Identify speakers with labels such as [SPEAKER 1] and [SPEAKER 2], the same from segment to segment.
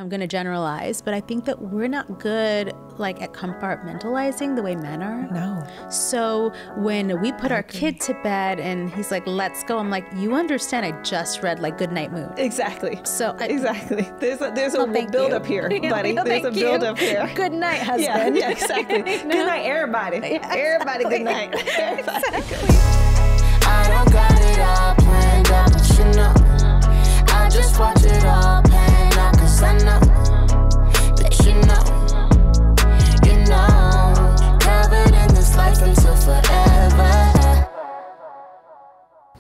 [SPEAKER 1] I'm going to generalize, but I think that we're not good like at compartmentalizing the way men are.
[SPEAKER 2] No.
[SPEAKER 1] So when we put our kid to bed and he's like, let's go, I'm like, you understand I just read like Good Night Moon.
[SPEAKER 2] Exactly.
[SPEAKER 1] So
[SPEAKER 2] exactly. There's a build up here, buddy. There's a build up here.
[SPEAKER 1] Good night, husband.
[SPEAKER 2] Yeah, exactly. Good night, everybody.
[SPEAKER 1] Yeah,
[SPEAKER 2] everybody, good night. Everybody.
[SPEAKER 1] Exactly.
[SPEAKER 3] I don't got it all planned out, but you know, I just watch it all pan out, 'cause I know that you know, covered in this life until forever.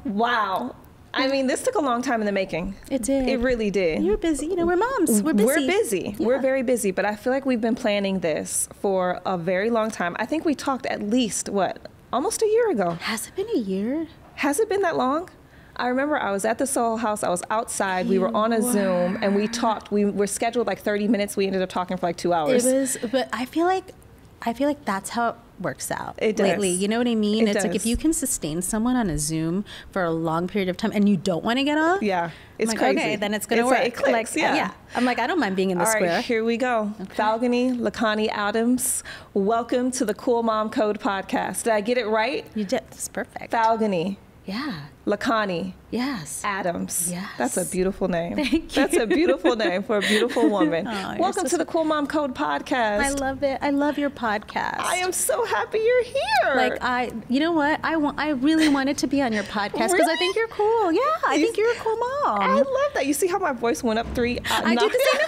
[SPEAKER 2] Wow. I mean, this took a long time in the making.
[SPEAKER 1] It did.
[SPEAKER 2] It really did.
[SPEAKER 1] You're busy. You know, we're moms. We're busy.
[SPEAKER 2] We're busy.
[SPEAKER 1] Yeah.
[SPEAKER 2] We're very busy, but I feel like we've been planning this for a very long time. I think we talked at least, almost a year ago.
[SPEAKER 1] Has it been a year?
[SPEAKER 2] Has it been that long? I remember I was at the Soul House. I was outside. We were on a Zoom and we talked. We were scheduled like 30 minutes. We ended up talking for like 2 hours.
[SPEAKER 1] It was, but I feel like that's how it works out
[SPEAKER 2] it does.
[SPEAKER 1] lately. You know what I mean?
[SPEAKER 2] It
[SPEAKER 1] It's
[SPEAKER 2] does.
[SPEAKER 1] like if you can sustain someone on a Zoom for a long period of time and you don't want to get off.
[SPEAKER 2] Yeah, it's
[SPEAKER 1] I'm like,
[SPEAKER 2] crazy.
[SPEAKER 1] Okay, then it's going to work.
[SPEAKER 2] It clicks, yeah.
[SPEAKER 1] I'm like, I don't mind being in the
[SPEAKER 2] All
[SPEAKER 1] square.
[SPEAKER 2] right, here we go.
[SPEAKER 1] Okay.
[SPEAKER 2] Falguni Lakhani Adams, welcome to the Cool Mom Code podcast. Did I get it right?
[SPEAKER 1] You did. That's perfect.
[SPEAKER 2] Falguni
[SPEAKER 1] Yeah.
[SPEAKER 2] Lakhani
[SPEAKER 1] Yes.
[SPEAKER 2] Adams.
[SPEAKER 1] Yes.
[SPEAKER 2] That's a beautiful name.
[SPEAKER 1] Thank you.
[SPEAKER 2] That's a beautiful name for a beautiful woman.
[SPEAKER 1] Oh,
[SPEAKER 2] Welcome to the Cool Mom Code podcast.
[SPEAKER 1] I love it. I love your podcast.
[SPEAKER 2] I am so happy you're here.
[SPEAKER 1] Like you know what? I really wanted to be on your podcast because I think you're cool. Yeah, I think you're a cool mom.
[SPEAKER 2] I love that. You see how my voice went up 3
[SPEAKER 1] I did the same.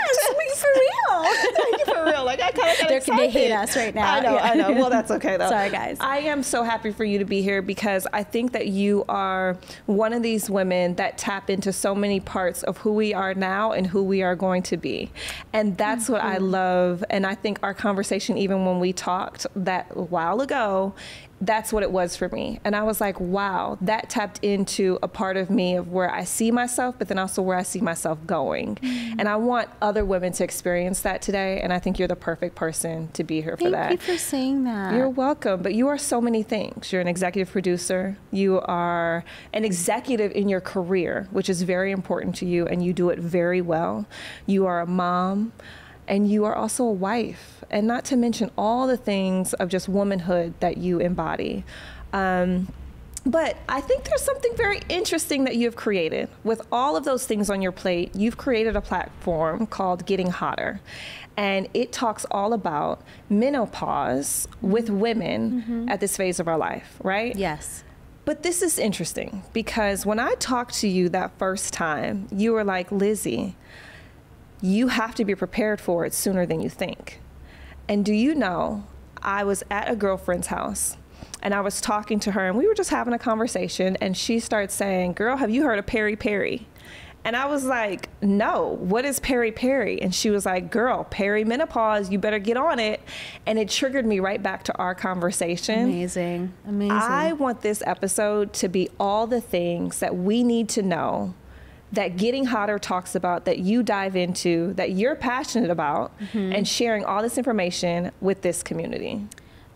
[SPEAKER 1] Yes, like, for real.
[SPEAKER 2] Thank you, for real. Like I kind of got excited.
[SPEAKER 1] They hate us right now.
[SPEAKER 2] I know. Well, that's okay though.
[SPEAKER 1] Sorry, guys.
[SPEAKER 2] I am so happy for you to be here because I think that you are one of these women that tap into so many parts of who we are now and who we are going to be. And that's what I love. And I think our conversation, even when we talked that a while ago, that's what it was for me. And I was like, wow, that tapped into a part of me of where I see myself, but then also where I see myself going. And I want other women to experience that today. And I think you're the perfect person to be here for that.
[SPEAKER 1] Thank you for saying that.
[SPEAKER 2] You're welcome. But you are so many things. You're an executive producer. You are an executive in your career, which is very important to you. And you do it very well. You are a mom. And you are also a wife, and not to mention all the things of just womanhood that you embody. But I think there's something very interesting that you've created. With all of those things on your plate, you've created a platform called Getting Hotter. And it talks all about menopause with women at this phase of our life, right?
[SPEAKER 1] Yes.
[SPEAKER 2] But this is interesting because when I talked to you that first time, you were like, Lizzy, you have to be prepared for it sooner than you think. And do you know, I was at a girlfriend's house and I was talking to her and we were just having a conversation and she started saying, girl, have you heard of peri-peri? And I was like, no, what is peri-peri? And she was like, girl, perimenopause, you better get on it. And it triggered me right back to our conversation.
[SPEAKER 1] Amazing. Amazing.
[SPEAKER 2] I want this episode to be all the things that we need to know that Getting Hotter talks about, that you dive into, that you're passionate about, and sharing all this information with this community.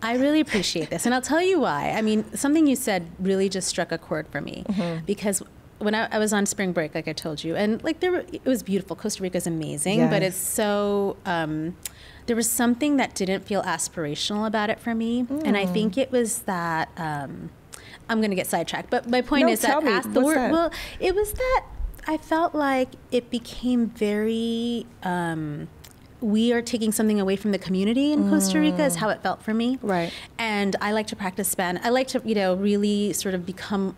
[SPEAKER 1] I really appreciate this. And I'll tell you why. I mean, something you said really just struck a chord for me because when I was on spring break, like I told you, and like it was beautiful. Costa Rica is amazing, but it's so, there was something that didn't feel aspirational about it for me. And I think it was that, I'm going to get sidetracked, but my point is that, well, it was that I felt like it became very, we are taking something away from the community in Costa Rica is how it felt for me.
[SPEAKER 2] Right.
[SPEAKER 1] And I like to practice Spanish. I like to, really sort of become,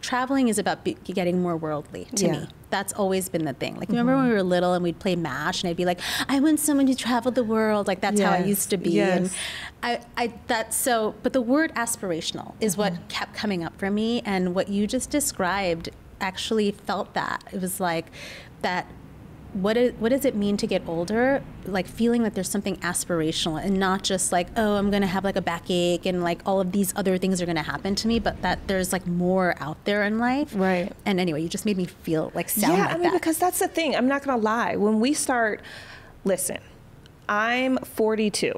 [SPEAKER 1] traveling is about getting more worldly to me. That's always been the thing. Like, remember when we were little and we'd play MASH and I'd be like, I want someone to travel the world. Like, that's how I used to be. And but the word aspirational is what kept coming up for me. And what you just described actually felt that. It was like that, what does it mean to get older? Like feeling that there's something aspirational and not just like, oh, I'm going to have like a backache and like all of these other things are going to happen to me, but that there's like more out there in life.
[SPEAKER 2] Right.
[SPEAKER 1] And anyway, you just made me feel like sound like that.
[SPEAKER 2] Yeah, I mean, because that's the thing. I'm not going to lie. When we start, listen, I'm 42.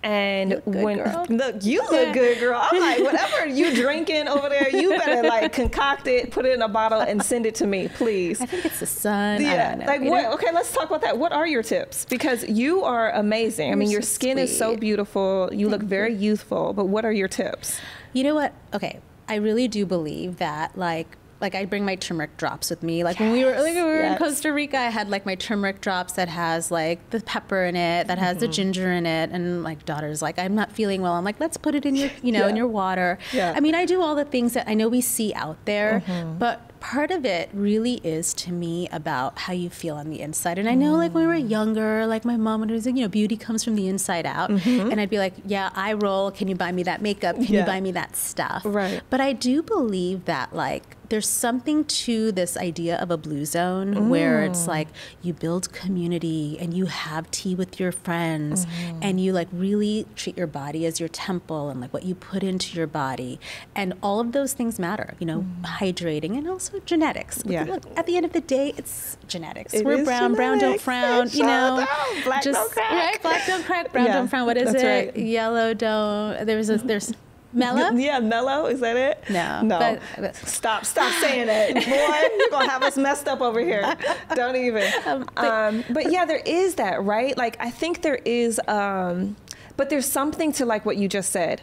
[SPEAKER 2] And
[SPEAKER 1] girl.
[SPEAKER 2] look, you look good, girl. I'm like, whatever you drinking over there, you better like concoct it, put it in a bottle, and send it to me, please.
[SPEAKER 1] I think it's the sun.
[SPEAKER 2] Yeah.
[SPEAKER 1] I don't know.
[SPEAKER 2] Like what? Okay, let's talk about that. What are your tips? Because you are amazing. I mean, your skin is so beautiful. You look very youthful. But what are your tips?
[SPEAKER 1] You know what? Okay, I really do believe that like I bring my turmeric drops with me. Like when we were in Costa Rica, I had like my turmeric drops that has like the pepper in it, that has the ginger in it. And my daughter's like, I'm not feeling well. I'm like, let's put it in your, in your water. Yeah. I mean, I do all the things that I know we see out there, but part of it really is to me about how you feel on the inside. And I know like when we were younger, like my mom would say, beauty comes from the inside out. And I'd be like, yeah, eye roll. Can you buy me that makeup? Can you buy me that stuff?
[SPEAKER 2] Right.
[SPEAKER 1] But I do believe that like there's something to this idea of a blue zone where it's like you build community and you have tea with your friends and you like really treat your body as your temple and like what you put into your body. And all of those things matter, hydrating and also genetics.
[SPEAKER 2] Yeah.
[SPEAKER 1] Look, at the end of the day, it's genetics.
[SPEAKER 2] We're
[SPEAKER 1] brown, brown don't frown,
[SPEAKER 2] Black don't crack.
[SPEAKER 1] Right? Black don't crack, brown don't frown. What is
[SPEAKER 2] That's
[SPEAKER 1] it?
[SPEAKER 2] Right.
[SPEAKER 1] Yellow don't, there's mellow?
[SPEAKER 2] Yeah, mellow. Is that it?
[SPEAKER 1] No.
[SPEAKER 2] But stop saying it. Boy, you're going to have us messed up over here. Don't even. But yeah, there is that, right? Like, I think there is, but there's something to like what you just said.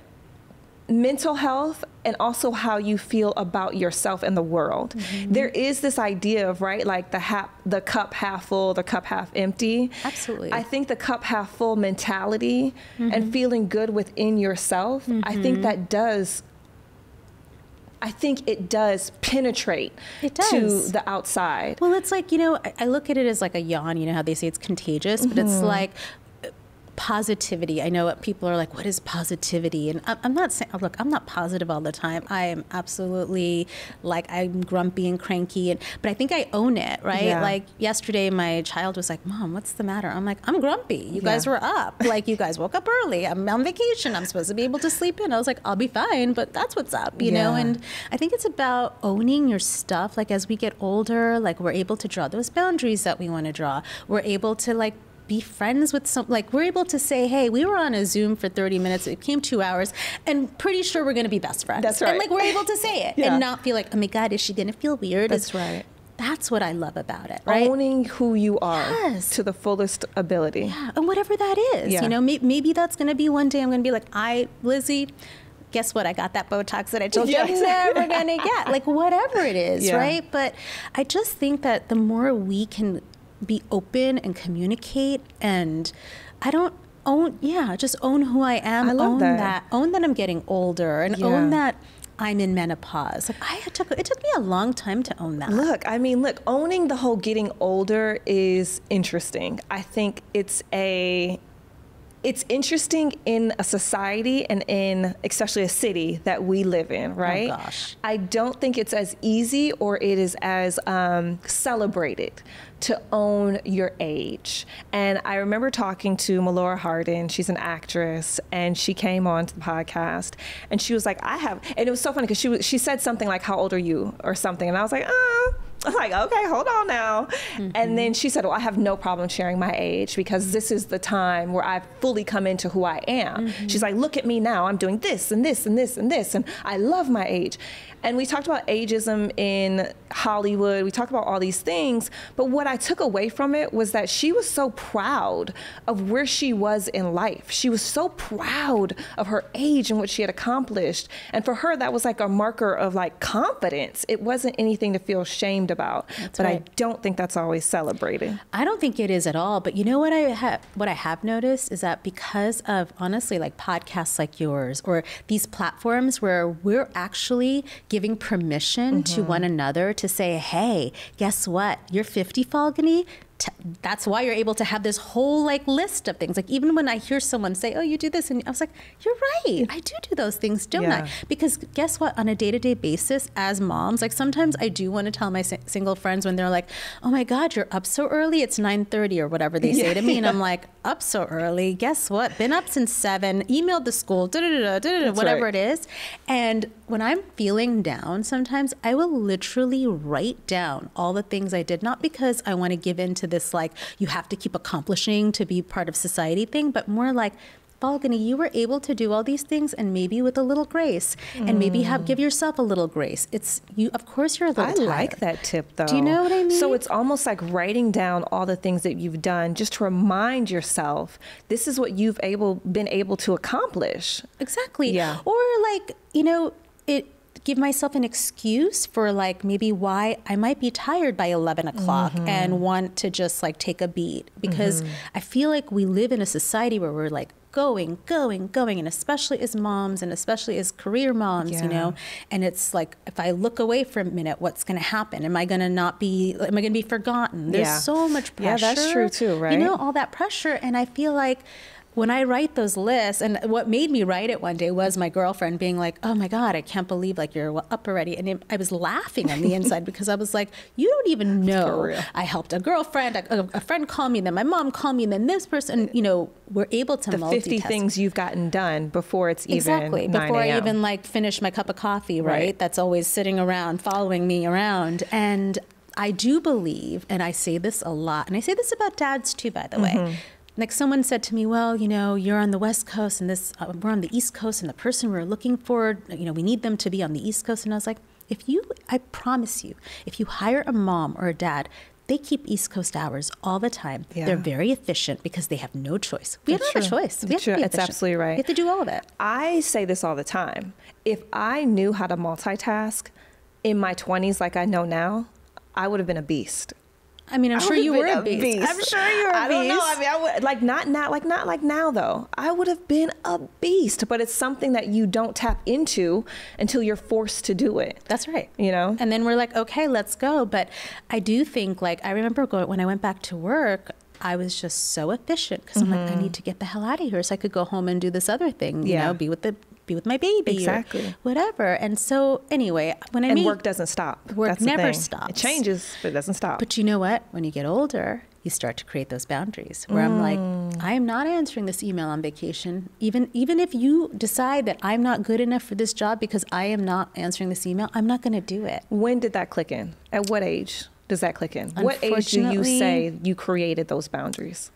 [SPEAKER 2] Mental health and also how you feel about yourself and the world. There is this idea of, right, like the cup half full, the cup half empty.
[SPEAKER 1] Absolutely.
[SPEAKER 2] I think the cup half full mentality and feeling good within yourself, I think it does penetrate to the outside.
[SPEAKER 1] Well, it's like, I look at it as like a yawn, how they say it's contagious, but it's like positivity. I know what people are like, what is positivity? And I'm not saying, look, I'm not positive all the time. I am absolutely like, I'm grumpy and cranky, but I think I own it, right?
[SPEAKER 2] Yeah.
[SPEAKER 1] Like yesterday, my child was like, Mom, what's the matter? I'm like, I'm grumpy. You guys were up. Like you guys woke up early. I'm on vacation. I'm supposed to be able to sleep in. I was like, I'll be fine, but that's what's up, you know? And I think it's about owning your stuff. Like as we get older, like we're able to draw those boundaries that we want to draw. We're able to like be friends with we're able to say, hey, we were on a Zoom for 30 minutes, it became 2 hours, and pretty sure we're going to be best friends.
[SPEAKER 2] That's right.
[SPEAKER 1] And like we're able to say it and not feel like, oh my God, is she going to feel weird?
[SPEAKER 2] That's right.
[SPEAKER 1] That's what I love about it, right?
[SPEAKER 2] Owning who you are to the fullest ability.
[SPEAKER 1] Yeah, and whatever that is, maybe that's going to be one day I'm going to be like, Lizzy, guess what? I got that Botox that I told you I'm never going to get. Like whatever it is, right? But I just think that the more we can be open and communicate, and just own who I am.
[SPEAKER 2] I love that.
[SPEAKER 1] Own that I'm getting older, and own that I'm in menopause. Like it took me a long time to own that.
[SPEAKER 2] Look, owning the whole getting older is interesting. I think it's interesting in a society and in especially a city that we live in, right?
[SPEAKER 1] Oh gosh.
[SPEAKER 2] I don't think it's as easy or it is as celebrated to own your age. And I remember talking to Melora Hardin, she's an actress, and she came on to the podcast and she was like, and it was so funny because she said something like, how old are you or something? And I was like, I'm like, okay, hold on now. And then she said, well, I have no problem sharing my age because this is the time where I've fully come into who I am. She's like, look at me now. I'm doing this and this and this and this. And I love my age. And we talked about ageism in Hollywood. We talked about all these things. But what I took away from it was that she was so proud of where she was in life. She was so proud of her age and what she had accomplished. And for her, that was like a marker of like confidence. It wasn't anything to feel shamed about. But right. I don't think that's always celebrated.
[SPEAKER 1] I don't think it is at all. But you know what I have noticed is that because of honestly like podcasts like yours or these platforms where we're actually giving permission to one another to say, hey, guess what? You're 50, Falguni. That's why you're able to have this whole like list of things. Like even when I hear someone say, oh, you do this. And I was like, you're right. I do those things, don't I? Because guess what? On a day-to-day basis as moms, like sometimes I do want to tell my single friends when they're like, oh my God, you're up so early. It's 9:30 or whatever they say to me. And I'm like, up so early. Guess what? Been up since 7, emailed the school, whatever it is. And when I'm feeling down, sometimes I will literally write down all the things I did, not because I want to give in to this, like, you have to keep accomplishing to be part of society thing, but more like, Falguni, you were able to do all these things, and maybe with a little grace, and maybe give yourself a little grace. It's you. Of course, you're a little tired.
[SPEAKER 2] I like that tip, though.
[SPEAKER 1] Do you know what I mean?
[SPEAKER 2] So it's almost like writing down all the things that you've done, just to remind yourself this is what you've been able to accomplish.
[SPEAKER 1] Exactly.
[SPEAKER 2] Yeah.
[SPEAKER 1] Or like, give myself an excuse for like maybe why I might be tired by 11 o'clock and want to just like take a beat, because I feel like we live in a society where we're like going, and especially as moms and especially as career moms, and it's like, if I look away for a minute, what's going to happen? Am I going to be forgotten? There's so much pressure.
[SPEAKER 2] Yeah, that's true too, right?
[SPEAKER 1] All that pressure. And I feel like when I write those lists, and what made me write it one day was my girlfriend being like, oh my God, I can't believe like you're up already. And I was laughing on the inside because I was like, you don't even know. I helped a girlfriend, a friend call me, then my mom called me, and then this person, we're able to multitask.
[SPEAKER 2] 50 things you've gotten done before it's even
[SPEAKER 1] exactly
[SPEAKER 2] 9
[SPEAKER 1] before I
[SPEAKER 2] a.m.
[SPEAKER 1] even like finish my cup of coffee, right? That's always sitting around, following me around. And I do believe, and I say this a lot, and I say this about dads too, by the way. Like someone said to me, well, you're on the West Coast and we're on the East Coast, and the person we're looking for, we need them to be on the East Coast. And I was like, I promise you, if you hire a mom or a dad, they keep East Coast hours all the time. Yeah. They're very efficient because they have no choice. We don't have a choice. We have to be efficient.
[SPEAKER 2] It's absolutely right.
[SPEAKER 1] We have to do all of it.
[SPEAKER 2] I say this all the time. If I knew how to multitask in my 20s like I know now, I would have been a beast.
[SPEAKER 1] I mean, I'm sure you were a beast.
[SPEAKER 2] I'm sure you were a beast. I don't know. I mean, I would, not like now though. I would have been a beast, but it's something that you don't tap into until you're forced to do it.
[SPEAKER 1] That's right.
[SPEAKER 2] And
[SPEAKER 1] then we're like, okay, let's go. But I do think, like, I remember when I went back to work, I was just so efficient because I'm like, I need to get the hell out of here so I could go home and do this other thing, be with my baby,
[SPEAKER 2] exactly,
[SPEAKER 1] or whatever. And so anyway,
[SPEAKER 2] work doesn't stop.
[SPEAKER 1] Work never stops.
[SPEAKER 2] It changes, but it doesn't stop.
[SPEAKER 1] But you know what? When you get older, you start to create those boundaries where I'm like, I am not answering this email on vacation. Even if you decide that I'm not good enough for this job because I am not answering this email, I'm not going to do it.
[SPEAKER 2] When did that click in? At what age does that click in? What age do you say you created those boundaries?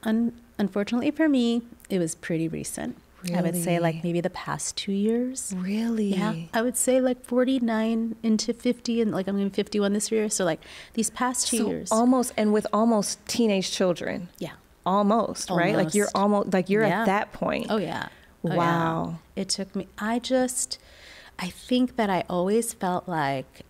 [SPEAKER 1] Unfortunately for me, it was pretty recent.
[SPEAKER 2] Really?
[SPEAKER 1] I would say like maybe the past 2 years.
[SPEAKER 2] Really?
[SPEAKER 1] Yeah. I would say like 49 into 50, and like I'm going to be 51 this year. So like these past 2 years.
[SPEAKER 2] Almost, and with almost teenage children.
[SPEAKER 1] Yeah.
[SPEAKER 2] Almost, right? Like you're at that point.
[SPEAKER 1] Oh yeah.
[SPEAKER 2] Wow.
[SPEAKER 1] Yeah. It took me, I think that I always felt like,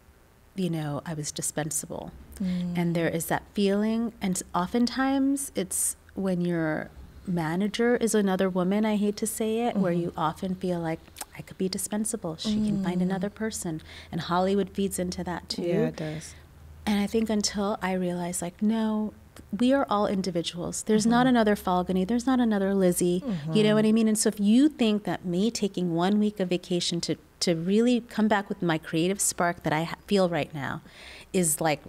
[SPEAKER 1] I was dispensable. And there is that feeling. And oftentimes it's when your manager is another woman, I hate to say it, where you often feel like I could be dispensable. She can find another person. And Hollywood feeds into that too.
[SPEAKER 2] Yeah, it does.
[SPEAKER 1] And I think until I realized like, no, we are all individuals. There's not another Falguni. There's not another Lizzy. You know what I mean? And so if you think that me taking 1 week of vacation to really come back with my creative spark that I feel right now is like,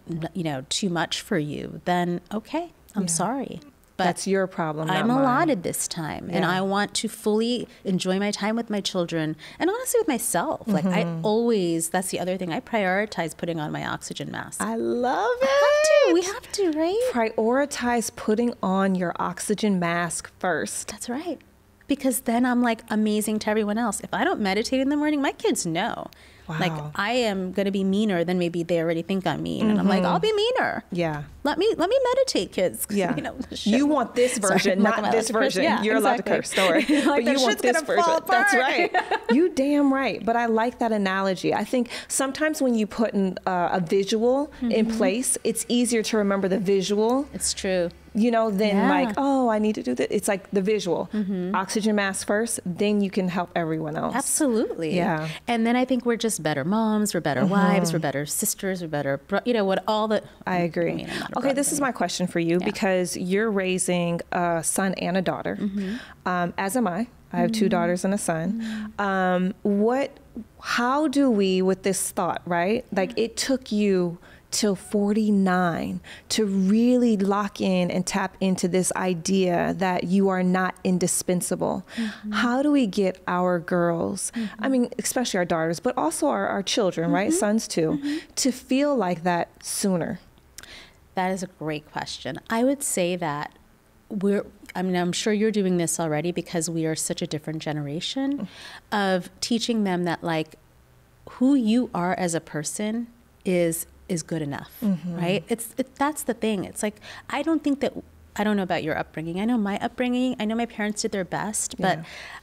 [SPEAKER 1] too much for you, then okay, I'm sorry. But
[SPEAKER 2] that's your problem, not
[SPEAKER 1] I'm
[SPEAKER 2] mine.
[SPEAKER 1] Allotted this time, and I want to fully enjoy my time with my children, and honestly with myself. Like that's the other thing. I prioritize putting on my oxygen mask.
[SPEAKER 2] I love it.
[SPEAKER 1] We have to, right?
[SPEAKER 2] Prioritize putting on your oxygen mask first.
[SPEAKER 1] That's right. Because then I'm like amazing to everyone else. If I don't meditate in the morning, my kids know.
[SPEAKER 2] Wow.
[SPEAKER 1] Like I am going to be meaner than maybe they already think I'm mean. And I'm like, I'll be meaner.
[SPEAKER 2] Yeah.
[SPEAKER 1] Let me meditate, kids.
[SPEAKER 2] Yeah. You want this version, not this version.
[SPEAKER 1] Yeah,
[SPEAKER 2] You're allowed to curse, don't worry.
[SPEAKER 1] Like
[SPEAKER 2] but you want this version. That's right. You damn right. But I like that analogy. I think sometimes when you put a visual in place, it's easier to remember the visual.
[SPEAKER 1] It's true.
[SPEAKER 2] Then like, oh, I need to do this. It's like the visual. Oxygen mask first, then you can help everyone else.
[SPEAKER 1] Absolutely.
[SPEAKER 2] Yeah.
[SPEAKER 1] And then I think we're just better moms, we're better wives, we're better sisters, we're better, I
[SPEAKER 2] agree. Okay, this is my question for you because you're raising a son and a daughter, as am I. I have 2 daughters and a son. How do we, with this thought, right? Like it took you till 49 to really lock in and tap into this idea that you are not indispensable. How do we get our girls, I mean, especially our daughters, but also our children, right? Sons too, to feel like that sooner?
[SPEAKER 1] That is a great question. I would say that I mean, I'm sure you're doing this already because we are such a different generation, of teaching them that like who you are as a person is good enough, right? That's the thing. It's like, I don't know about your upbringing. I know my upbringing. I know my parents did their best, but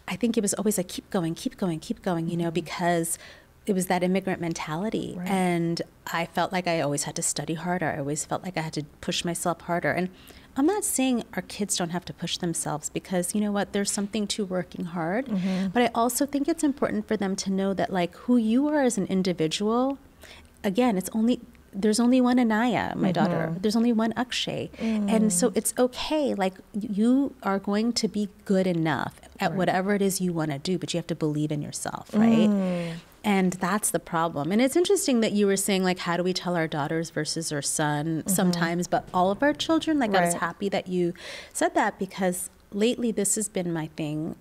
[SPEAKER 1] I think it was always like, keep going, you know, because it was that immigrant mentality. Right. And I felt like I always had to study harder. I always felt like I had to push myself harder. And I'm not saying our kids don't have to push themselves, because you know what, there's something to working hard. But I also think it's important for them to know that like who you are as an individual, again, there's only one Anaya, my daughter. There's only one Akshay. And so it's okay. Like, you are going to be good enough at whatever it is you want to do, but you have to believe in yourself, right? And that's the problem. And it's interesting that you were saying, like, how do we tell our daughters versus our son sometimes, but all of our children? Like, I was happy that you said that, because lately this has been my thing,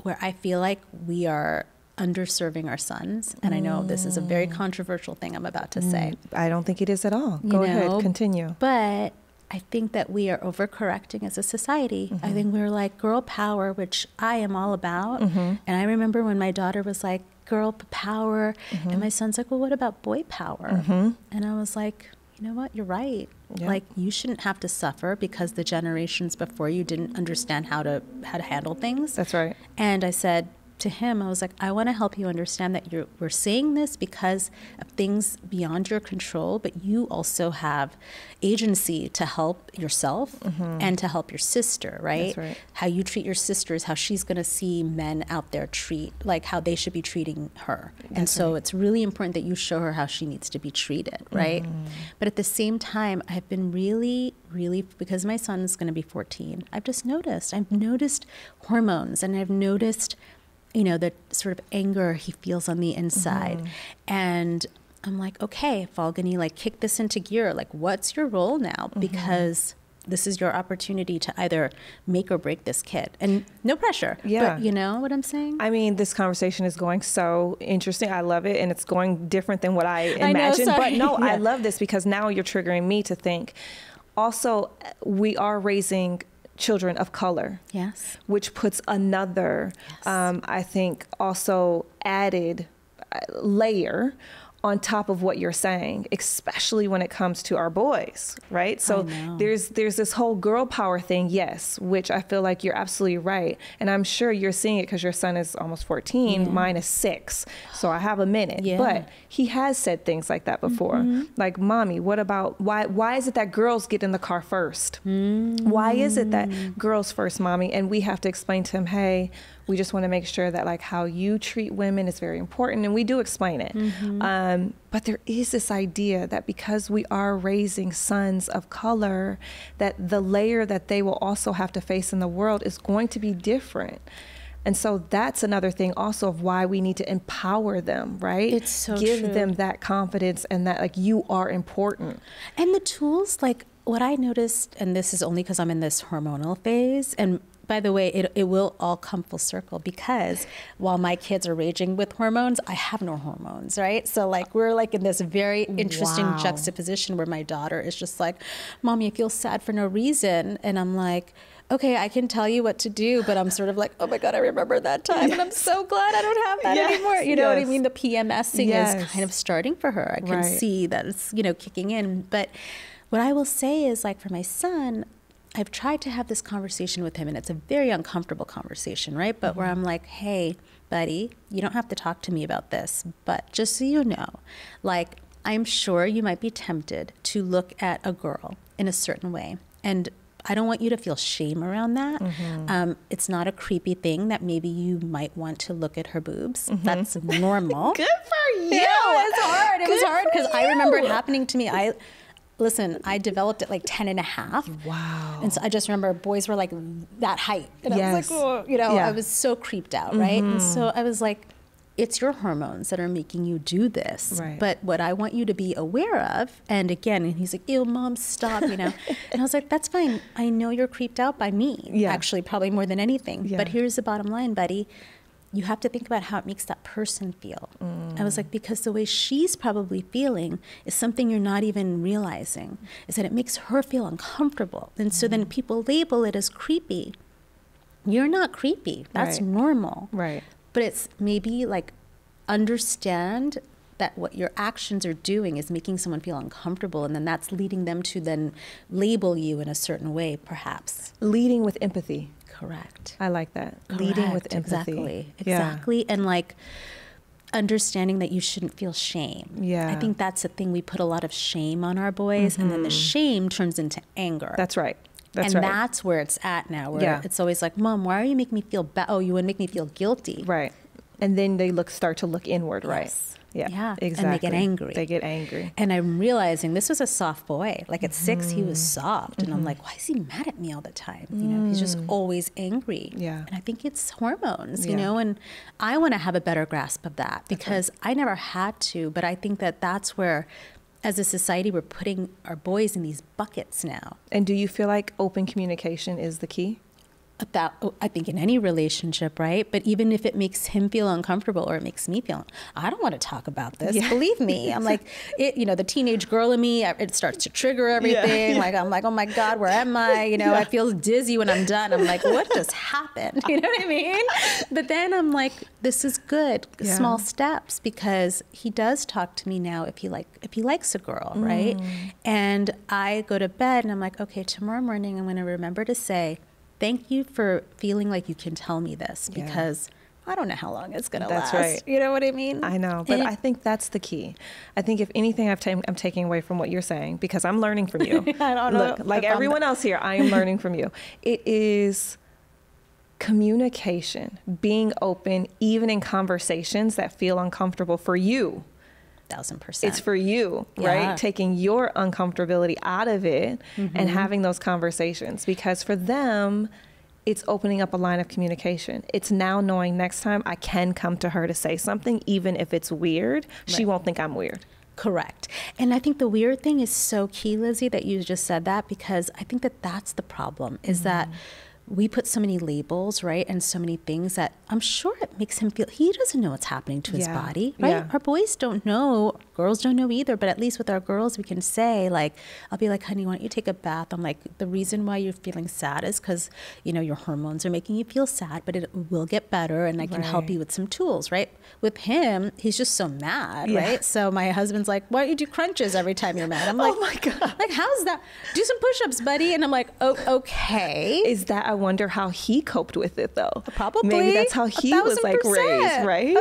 [SPEAKER 1] where I feel like we are underserving our sons. And I know this is a very controversial thing I'm about to say.
[SPEAKER 2] I don't think it is at all. Go ahead, continue.
[SPEAKER 1] But I think that we are overcorrecting as a society. I think we're like girl power, which I am all about. And I remember when my daughter was like, girl power, and my son's like, well, what about boy power? And I was like, you know what, you're right. Like, you shouldn't have to suffer because the generations before you didn't understand how to handle things.
[SPEAKER 2] That's right.
[SPEAKER 1] And I said to him, I was like, I want to help you understand that we're saying this because of things beyond your control, but you also have agency to help yourself and to help your sister, right?
[SPEAKER 2] That's right.
[SPEAKER 1] How you treat your sister is how she's going to see men out there like how they should be treating her. And so it's really important that you show her how she needs to be treated, right? But at the same time, I've been really, because my son is going to be 14, I've noticed hormones, and I've noticed, you know, the sort of anger he feels on the inside. And I'm like, okay, Falguni, like, kick this into gear. Like, what's your role now? Because this is your opportunity to either make or break this kid. And no pressure.
[SPEAKER 2] Yeah.
[SPEAKER 1] But you know what I'm saying?
[SPEAKER 2] I mean, this conversation is going so interesting. I love it. And it's going different than what I imagined. But no, I love this because now you're triggering me to think. Also, we are raising children of color, which puts another, I think, also added layer on top of what you're saying, especially when it comes to our boys, right? So there's this whole girl power thing, yes, which I feel like you're absolutely right. And I'm sure you're seeing it because your son is almost 14, mine is 6. So I have a minute, but he has said things like that before. Like, mommy, what about, why is it that girls get in the car first? Why is it that girls first, mommy? And we have to explain to him, hey, we just want to make sure that like how you treat women is very important. And we do explain it. But there is this idea that because we are raising sons of color, that the layer that they will also have to face in the world is going to be different. And so that's another thing also of why we need to empower them, right?
[SPEAKER 1] It's so
[SPEAKER 2] Give
[SPEAKER 1] true.
[SPEAKER 2] them that confidence and that like you are important.
[SPEAKER 1] And the tools, like what I noticed, and this is only because I'm in this hormonal phase, and by the way, it will all come full circle, because while my kids are raging with hormones, I have no hormones, right? So like we're like in this very interesting juxtaposition where my daughter is just like, mommy, I feel sad for no reason. And I'm like, okay, I can tell you what to do, but I'm sort of like, oh my God, I remember that time. And I'm so glad I don't have that anymore. You know what I mean? The PMSing is kind of starting for her. I can see that it's, you know, kicking in. But what I will say is, like, for my son, I've tried to have this conversation with him, and it's a very uncomfortable conversation, right? But where I'm like, hey, buddy, you don't have to talk to me about this, but just so you know, like, I'm sure you might be tempted to look at a girl in a certain way. And I don't want you to feel shame around that. It's not a creepy thing that maybe you might want to look at her boobs. That's normal. Good for you. Yeah, it was hard. It was hard because I remember it happening to me. Listen, I developed at like 10 and a half.
[SPEAKER 2] Wow.
[SPEAKER 1] And so I just remember boys were like that height. And I was like, oh, you know, I was so creeped out, right? And so I was like, it's your hormones that are making you do this. Right. But what I want you to be aware of, and again, and he's like, ew, mom, stop, you know. And I was like, that's fine. I know you're creeped out by me, actually, probably more than anything. But here's the bottom line, buddy. you have to think about how it makes that person feel. I was like, because the way she's probably feeling is something you're not even realizing, is that it makes her feel uncomfortable. And so then people label it as creepy. You're not creepy. That's normal.
[SPEAKER 2] Right.
[SPEAKER 1] But it's maybe like understand that what your actions are doing is making someone feel uncomfortable, and then that's leading them to then label you in a certain way, perhaps.
[SPEAKER 2] Leading with empathy.
[SPEAKER 1] Correct.
[SPEAKER 2] I like that.
[SPEAKER 1] Correct.
[SPEAKER 2] Leading with empathy.
[SPEAKER 1] Exactly. And like understanding that you shouldn't feel shame.
[SPEAKER 2] Yeah.
[SPEAKER 1] I think that's the thing. We put a lot of shame on our boys, and then the shame turns into anger.
[SPEAKER 2] That's right.
[SPEAKER 1] And that's where it's at now, where it's always like, Mom, why are you making me feel bad? Oh, you would make me feel guilty.
[SPEAKER 2] Right. And then they start to look inward, right?
[SPEAKER 1] Yes.
[SPEAKER 2] Yeah, exactly.
[SPEAKER 1] And they get angry.
[SPEAKER 2] They get angry.
[SPEAKER 1] And I'm realizing this was a soft boy. Like at 6, he was soft. And I'm like, why is he mad at me all the time? You know, he's just always angry.
[SPEAKER 2] Yeah.
[SPEAKER 1] And I think it's hormones, you know, and I want to have a better grasp of that because I never had to. But I think that that's where, as a society, we're putting our boys in these buckets now.
[SPEAKER 2] And do you feel like open communication is the key?
[SPEAKER 1] That, I think in any relationship, right? But even if it makes him feel uncomfortable or it makes me feel, I don't want to talk about this. Believe me. I'm like, you know, the teenage girl in me, it starts to trigger everything. Like, I'm like, oh my God, where am I? You know, I feel dizzy when I'm done. I'm like, what just happened? You know what I mean? But then I'm like, this is good. Small steps, because he does talk to me now if he likes a girl, right? And I go to bed and I'm like, okay, tomorrow morning I'm going to remember to say, thank you for feeling like you can tell me this, because I don't know how long it's going to last.
[SPEAKER 2] That's right.
[SPEAKER 1] You know what I mean?
[SPEAKER 2] I know, but I think that's the key. I think if anything I'm taking away from what you're saying, because I'm learning from you.
[SPEAKER 1] I don't know.
[SPEAKER 2] Look, like everyone else here, I am learning from you. It is communication, being open, even in conversations that feel uncomfortable for you.
[SPEAKER 1] 1000%.
[SPEAKER 2] It's for you, right? Taking your uncomfortability out of it and having those conversations, because for them, it's opening up a line of communication. It's now knowing next time I can come to her to say something, even if it's weird, she won't think I'm weird.
[SPEAKER 1] Correct. And I think the weird thing is so key, Lizzy, that you just said that, because I think that that's the problem, is that we put so many labels, right? And so many things that I'm sure it makes him feel, he doesn't know what's happening to his body, right?
[SPEAKER 2] Yeah.
[SPEAKER 1] Our boys don't know, girls don't know either, but at least with our girls, we can say, like, I'll be like, honey, why don't you take a bath? I'm like, the reason why you're feeling sad is because, you know, your hormones are making you feel sad, but it will get better, and I can help you with some tools, right? With him, he's just so mad, right? So my husband's like, why don't you do crunches every time you're mad? I'm like,
[SPEAKER 2] oh my God.
[SPEAKER 1] Like, how's that? Do some push-ups, buddy. And I'm like, oh, okay.
[SPEAKER 2] Is that, I wonder how he coped with it though.
[SPEAKER 1] Probably.
[SPEAKER 2] Maybe that's how he was like raised, right?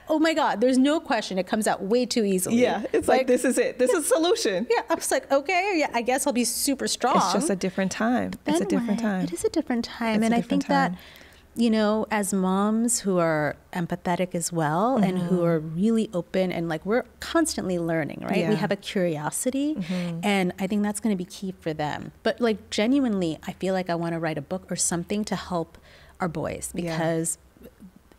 [SPEAKER 1] Oh my God, there's no question. It comes out way too easily.
[SPEAKER 2] Yeah, it's like this is it. This is a solution.
[SPEAKER 1] Yeah, I was like, okay, yeah, I guess I'll be super strong.
[SPEAKER 2] It's just a different time. It's a different time.
[SPEAKER 1] It is a different time. And I think that, you know, as moms who are empathetic as well and who are really open, and like, we're constantly learning, right?
[SPEAKER 2] Yeah.
[SPEAKER 1] We have a curiosity, and I think that's going to be key for them. But like, genuinely, I feel like I want to write a book or something to help our boys, because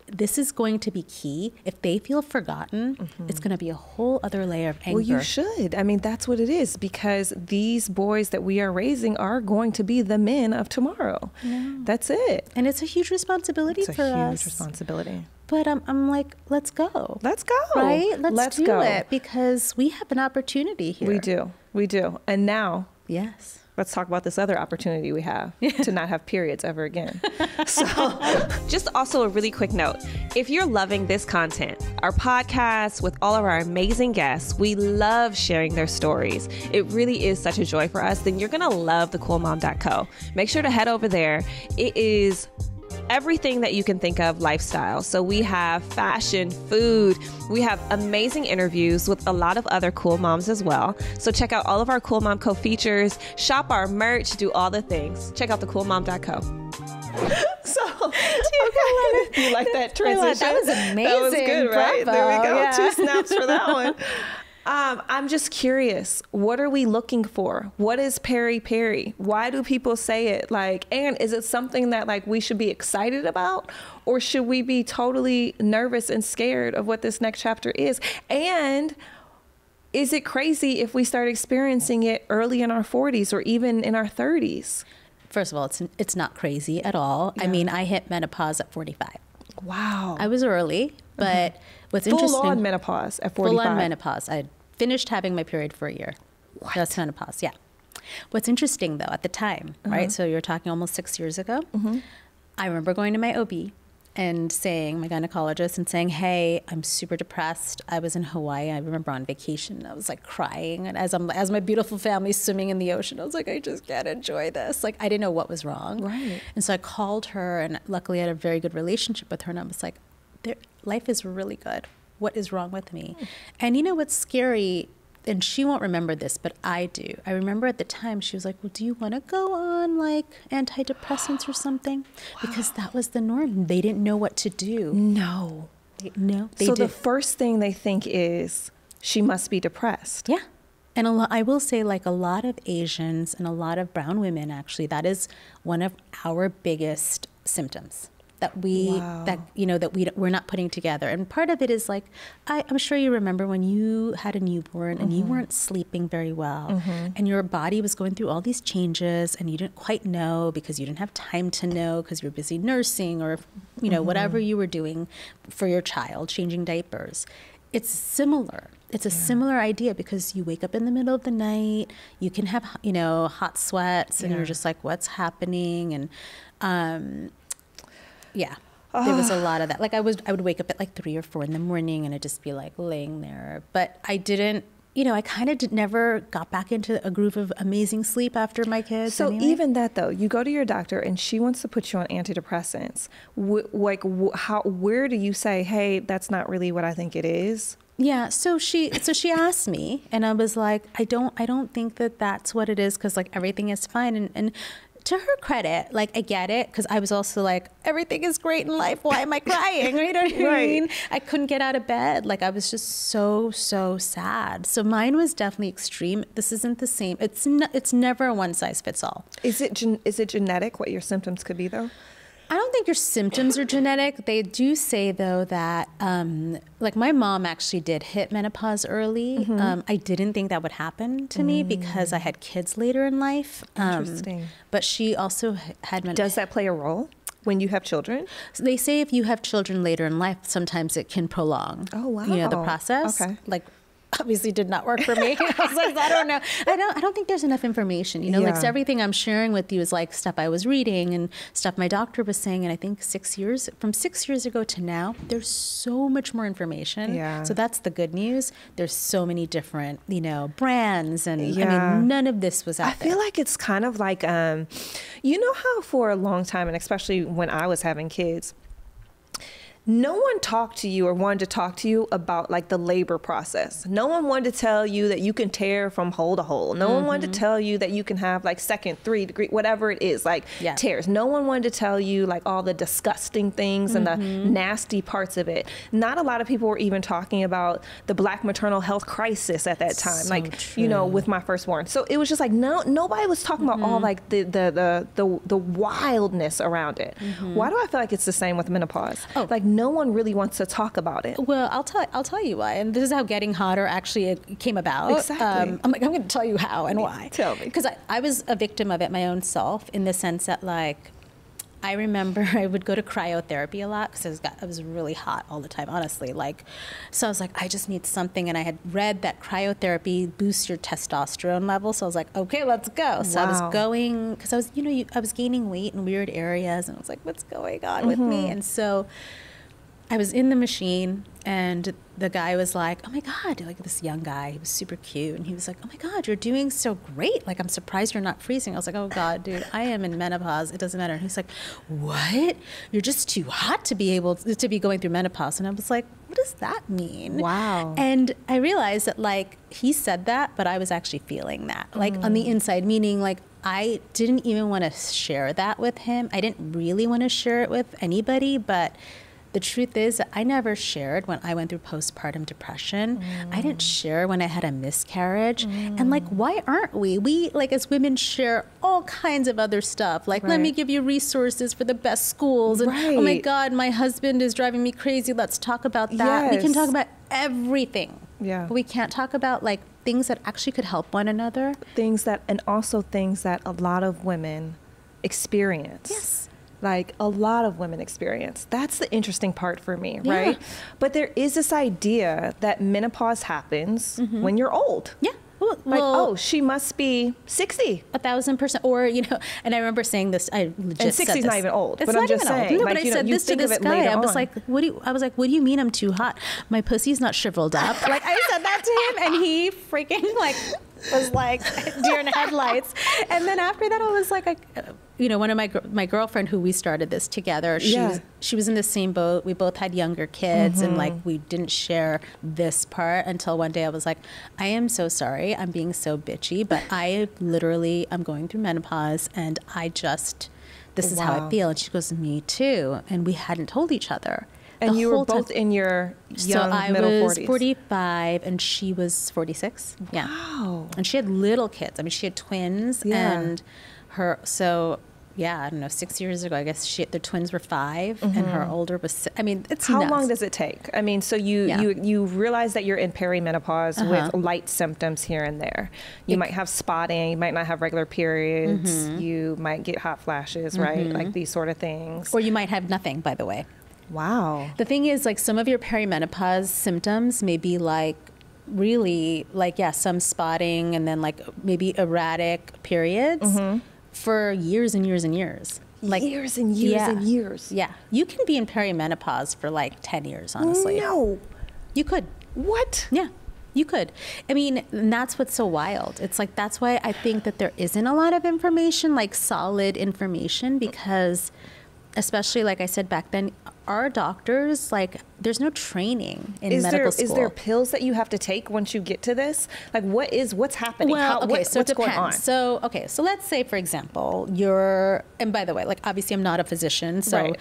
[SPEAKER 1] this is going to be key. If they feel forgotten, it's going to be a whole other layer of anger.
[SPEAKER 2] Well, you should. I mean, that's what it is, because these boys that we are raising are going to be the men of tomorrow. Yeah. That's it.
[SPEAKER 1] And it's a huge responsibility for us.
[SPEAKER 2] It's a huge responsibility.
[SPEAKER 1] But I'm like, let's go.
[SPEAKER 2] Let's go.
[SPEAKER 1] Right? Let's do it, because we have an opportunity here.
[SPEAKER 2] We do. We do. And now,
[SPEAKER 1] yes,
[SPEAKER 2] let's talk about this other opportunity we have to not have periods ever again. So, just also a really quick note. If you're loving this content, our podcast with all of our amazing guests, we love sharing their stories. It really is such a joy for us. Then you're going to love thecoolmom.co. Make sure to head over there. It is everything that you can think of lifestyle. So we have fashion, food, we have amazing interviews with a lot of other cool moms as well. So check out all of our Cool Mom Co features, shop our merch, do all the things. Check out thecoolmom.co. So, do you like that transition?
[SPEAKER 1] That was amazing.
[SPEAKER 2] That was good, right?
[SPEAKER 1] Bravo.
[SPEAKER 2] There we go.
[SPEAKER 1] Yeah.
[SPEAKER 2] 2 snaps for that one. I'm just curious, what are we looking for? What is peri-peri? Why do people say it? Like, and is it something that like we should be excited about, or should we be totally nervous and scared of what this next chapter is? And is it crazy if we start experiencing it early in our 40s or even in our 30s?
[SPEAKER 1] First of all, it's not crazy at all. Yeah. I mean, I hit menopause at 45.
[SPEAKER 2] Wow.
[SPEAKER 1] I was early, but what's interesting...
[SPEAKER 2] Full on menopause at 45.
[SPEAKER 1] Full on menopause. I finished having my period for a year.
[SPEAKER 2] What?
[SPEAKER 1] That's menopause, yeah. What's interesting, though, at the time, right? So you're talking almost 6 years ago. I remember going to my OB and saying, my gynecologist, and saying, hey, I'm super depressed. I was in Hawaii. I remember on vacation. I was like crying. And as my beautiful family's swimming in the ocean, I was like, I just can't enjoy this. Like, I didn't know what was wrong.
[SPEAKER 2] Right.
[SPEAKER 1] And so I called her, and luckily I had a very good relationship with her. And I was like, life is really good. What is wrong with me? And you know what's scary? And she won't remember this, but I do. I remember at the time she was like, well, do you want to go on like antidepressants or something? Wow. Because that was the norm. They didn't know what to do.
[SPEAKER 2] No.
[SPEAKER 1] They
[SPEAKER 2] so
[SPEAKER 1] did.
[SPEAKER 2] The first thing they think is she must be depressed.
[SPEAKER 1] Yeah. And I will say, like, a lot of Asians and a lot of brown women, actually, that is one of our biggest symptoms. That we're not putting together. And part of it is like, I'm sure you remember when you had a newborn and you weren't sleeping very well and your body was going through all these changes and you didn't quite know because you didn't have time to know because you were busy nursing or, you know, whatever you were doing for your child, changing diapers. It's similar. It's a similar idea because you wake up in the middle of the night, you can have, you know, hot sweats and you're just like, what's happening? And, yeah, there was a lot of that. Like I would wake up at like 3 or 4 in the morning and I'd just be like laying there. But I didn't, you know, I kind of never got back into a groove of amazing sleep after my kids.
[SPEAKER 2] So
[SPEAKER 1] anyway.
[SPEAKER 2] Even that though, you go to your doctor and she wants to put you on antidepressants. Where do you say, hey, that's not really what I think it is?
[SPEAKER 1] Yeah, so she asked me, and I was like, I don't think that that's what it is, because like everything is fine, and to her credit, like I get it, because I was also like, everything is great in life. Why am I crying? You know what I mean? I couldn't get out of bed. Like I was just so sad. So mine was definitely extreme. This isn't the same. It's never a one size fits all.
[SPEAKER 2] Is it genetic? What your symptoms could be though?
[SPEAKER 1] I don't think your symptoms are genetic. They do say, though, that, like my mom actually did hit menopause early. I didn't think that would happen to me because I had kids later in life.
[SPEAKER 2] Interesting.
[SPEAKER 1] But she also had menopause.
[SPEAKER 2] Does that play a role when you have children?
[SPEAKER 1] So they say if you have children later in life, sometimes it can prolong, the process.
[SPEAKER 2] Okay.
[SPEAKER 1] Like, obviously did not work for me. I was like, I don't know. I don't think there's enough information. You know, like so everything I'm sharing with you is like stuff I was reading and stuff my doctor was saying. And I think from 6 years ago to now, there's so much more information.
[SPEAKER 2] Yeah.
[SPEAKER 1] So that's the good news. There's so many different, you know, brands. And I mean, none of this was out there.
[SPEAKER 2] I feel like it's kind of like, you know how for a long time, and especially when I was having kids, no one talked to you or wanted to talk to you about like the labor process. No one wanted to tell you that you can tear from hole to hole. No one wanted to tell you that you can have like 2nd, 3rd degree, whatever it is, like tears. No one wanted to tell you like all the disgusting things and the nasty parts of it. Not a lot of people were even talking about the Black maternal health crisis at that time, you know, with my firstborn. So it was just like, nobody was talking about all like the wildness around it. Why do I feel like it's the same with menopause? Like no one really wants to talk about it.
[SPEAKER 1] Well, I'll tell you why. And this is how Getting Hotter actually came about.
[SPEAKER 2] Exactly.
[SPEAKER 1] I'm going to tell you how and why.
[SPEAKER 2] Tell me.
[SPEAKER 1] Because I was a victim of it my own self, in the sense that like, I remember I would go to cryotherapy a lot because I was really hot all the time, honestly. Like, so I was like, I just need something. And I had read that cryotherapy boosts your testosterone level. So I was like, okay, let's go. So I was going, because I was, you know, I was gaining weight in weird areas. And I was like, what's going on with me? And so I was in the machine, and the guy was like, oh my God, like this young guy, he was super cute. And he was like, oh my God, you're doing so great. Like, I'm surprised you're not freezing. I was like, oh God, dude, I am in menopause. It doesn't matter. And he's like, what? You're just too hot to be going through menopause. And I was like, what does that mean?
[SPEAKER 2] Wow.
[SPEAKER 1] And I realized that like, he said that, but I was actually feeling that like on the inside, meaning like, I didn't even want to share that with him. I didn't really want to share it with anybody, but the truth is that I never shared when I went through postpartum depression. I didn't share when I had a miscarriage. And like, why aren't we? We, like, as women, share all kinds of other stuff. Like, let me give you resources for the best schools. And oh my God, my husband is driving me crazy. Let's talk about that. We can talk about everything.
[SPEAKER 2] Yeah.
[SPEAKER 1] But we can't talk about like things that actually could help one another.
[SPEAKER 2] And also things that a lot of women experience.
[SPEAKER 1] Yes.
[SPEAKER 2] like a lot of women experience. That's the interesting part for me,
[SPEAKER 1] Yeah.
[SPEAKER 2] right? But there is this idea that menopause happens when you're old.
[SPEAKER 1] Yeah.
[SPEAKER 2] Like, oh, she must be 60.
[SPEAKER 1] 1,000%. Or, you know, and I remember saying this, I legit
[SPEAKER 2] And
[SPEAKER 1] said
[SPEAKER 2] 60 is
[SPEAKER 1] this.
[SPEAKER 2] not even old.
[SPEAKER 1] It's
[SPEAKER 2] But
[SPEAKER 1] not
[SPEAKER 2] I'm just
[SPEAKER 1] even old.
[SPEAKER 2] saying,
[SPEAKER 1] No,
[SPEAKER 2] like,
[SPEAKER 1] but I
[SPEAKER 2] you know,
[SPEAKER 1] said
[SPEAKER 2] you
[SPEAKER 1] this to
[SPEAKER 2] think of
[SPEAKER 1] this
[SPEAKER 2] it
[SPEAKER 1] guy.
[SPEAKER 2] later
[SPEAKER 1] I was
[SPEAKER 2] on.
[SPEAKER 1] like, what do you mean I'm too hot? My pussy's not shriveled up. Like, I said that to him, and he freaking, like, was like deer in headlights. And then after that, I was like, you know, one of my girlfriend who we started this together, she was in the same boat. We both had younger kids, and like we didn't share this part until one day I was like, I am so sorry, I'm being so bitchy, but I literally am going through menopause, and this is how I feel. And she goes, me too. And we hadn't told each other.
[SPEAKER 2] And you were both in your young middle 40s.
[SPEAKER 1] So I was 45 and she was 46. Yeah.
[SPEAKER 2] Wow.
[SPEAKER 1] And she had little kids. I mean, she had twins and I don't know, 6 years ago, I guess the twins were 5 and her older was 6. I mean, it's
[SPEAKER 2] How
[SPEAKER 1] nuts.
[SPEAKER 2] long does it take? I mean, so you realize that you're in perimenopause with light symptoms here and there. You might have spotting, you might not have regular periods, you might get hot flashes, right? Like these sort of things.
[SPEAKER 1] Or you might have nothing, by the way.
[SPEAKER 2] Wow.
[SPEAKER 1] The thing is, like, some of your perimenopause symptoms may be like really like, some spotting and then like maybe erratic periods for years and years and years. Like
[SPEAKER 2] years and years and years.
[SPEAKER 1] Yeah. You can be in perimenopause for like 10 years, honestly.
[SPEAKER 2] No.
[SPEAKER 1] You could.
[SPEAKER 2] What?
[SPEAKER 1] Yeah. You could. I mean, and that's what's so wild. It's like, that's why I think that there isn't a lot of information, like solid information, because especially like I said back then, our doctors, like, there's no training in medical school.
[SPEAKER 2] Is there pills that you have to take once you get to this? Like, what's happening?
[SPEAKER 1] Well, so
[SPEAKER 2] what's
[SPEAKER 1] it depends.
[SPEAKER 2] going on?
[SPEAKER 1] So let's say, for example, and by the way, like, obviously I'm not a physician, so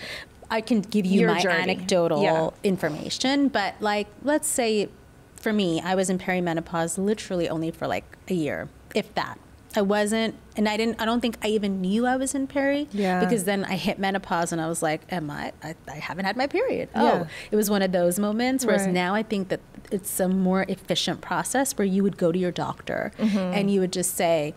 [SPEAKER 1] I can give you my anecdotal information, but like, let's say for me, I was in perimenopause literally only for like a year, if that. I wasn't, and I don't think I even knew I was in peri, because then I hit menopause and I was like, I haven't had my period. Oh, it was one of those moments, whereas now I think that it's a more efficient process where you would go to your doctor and you would just say,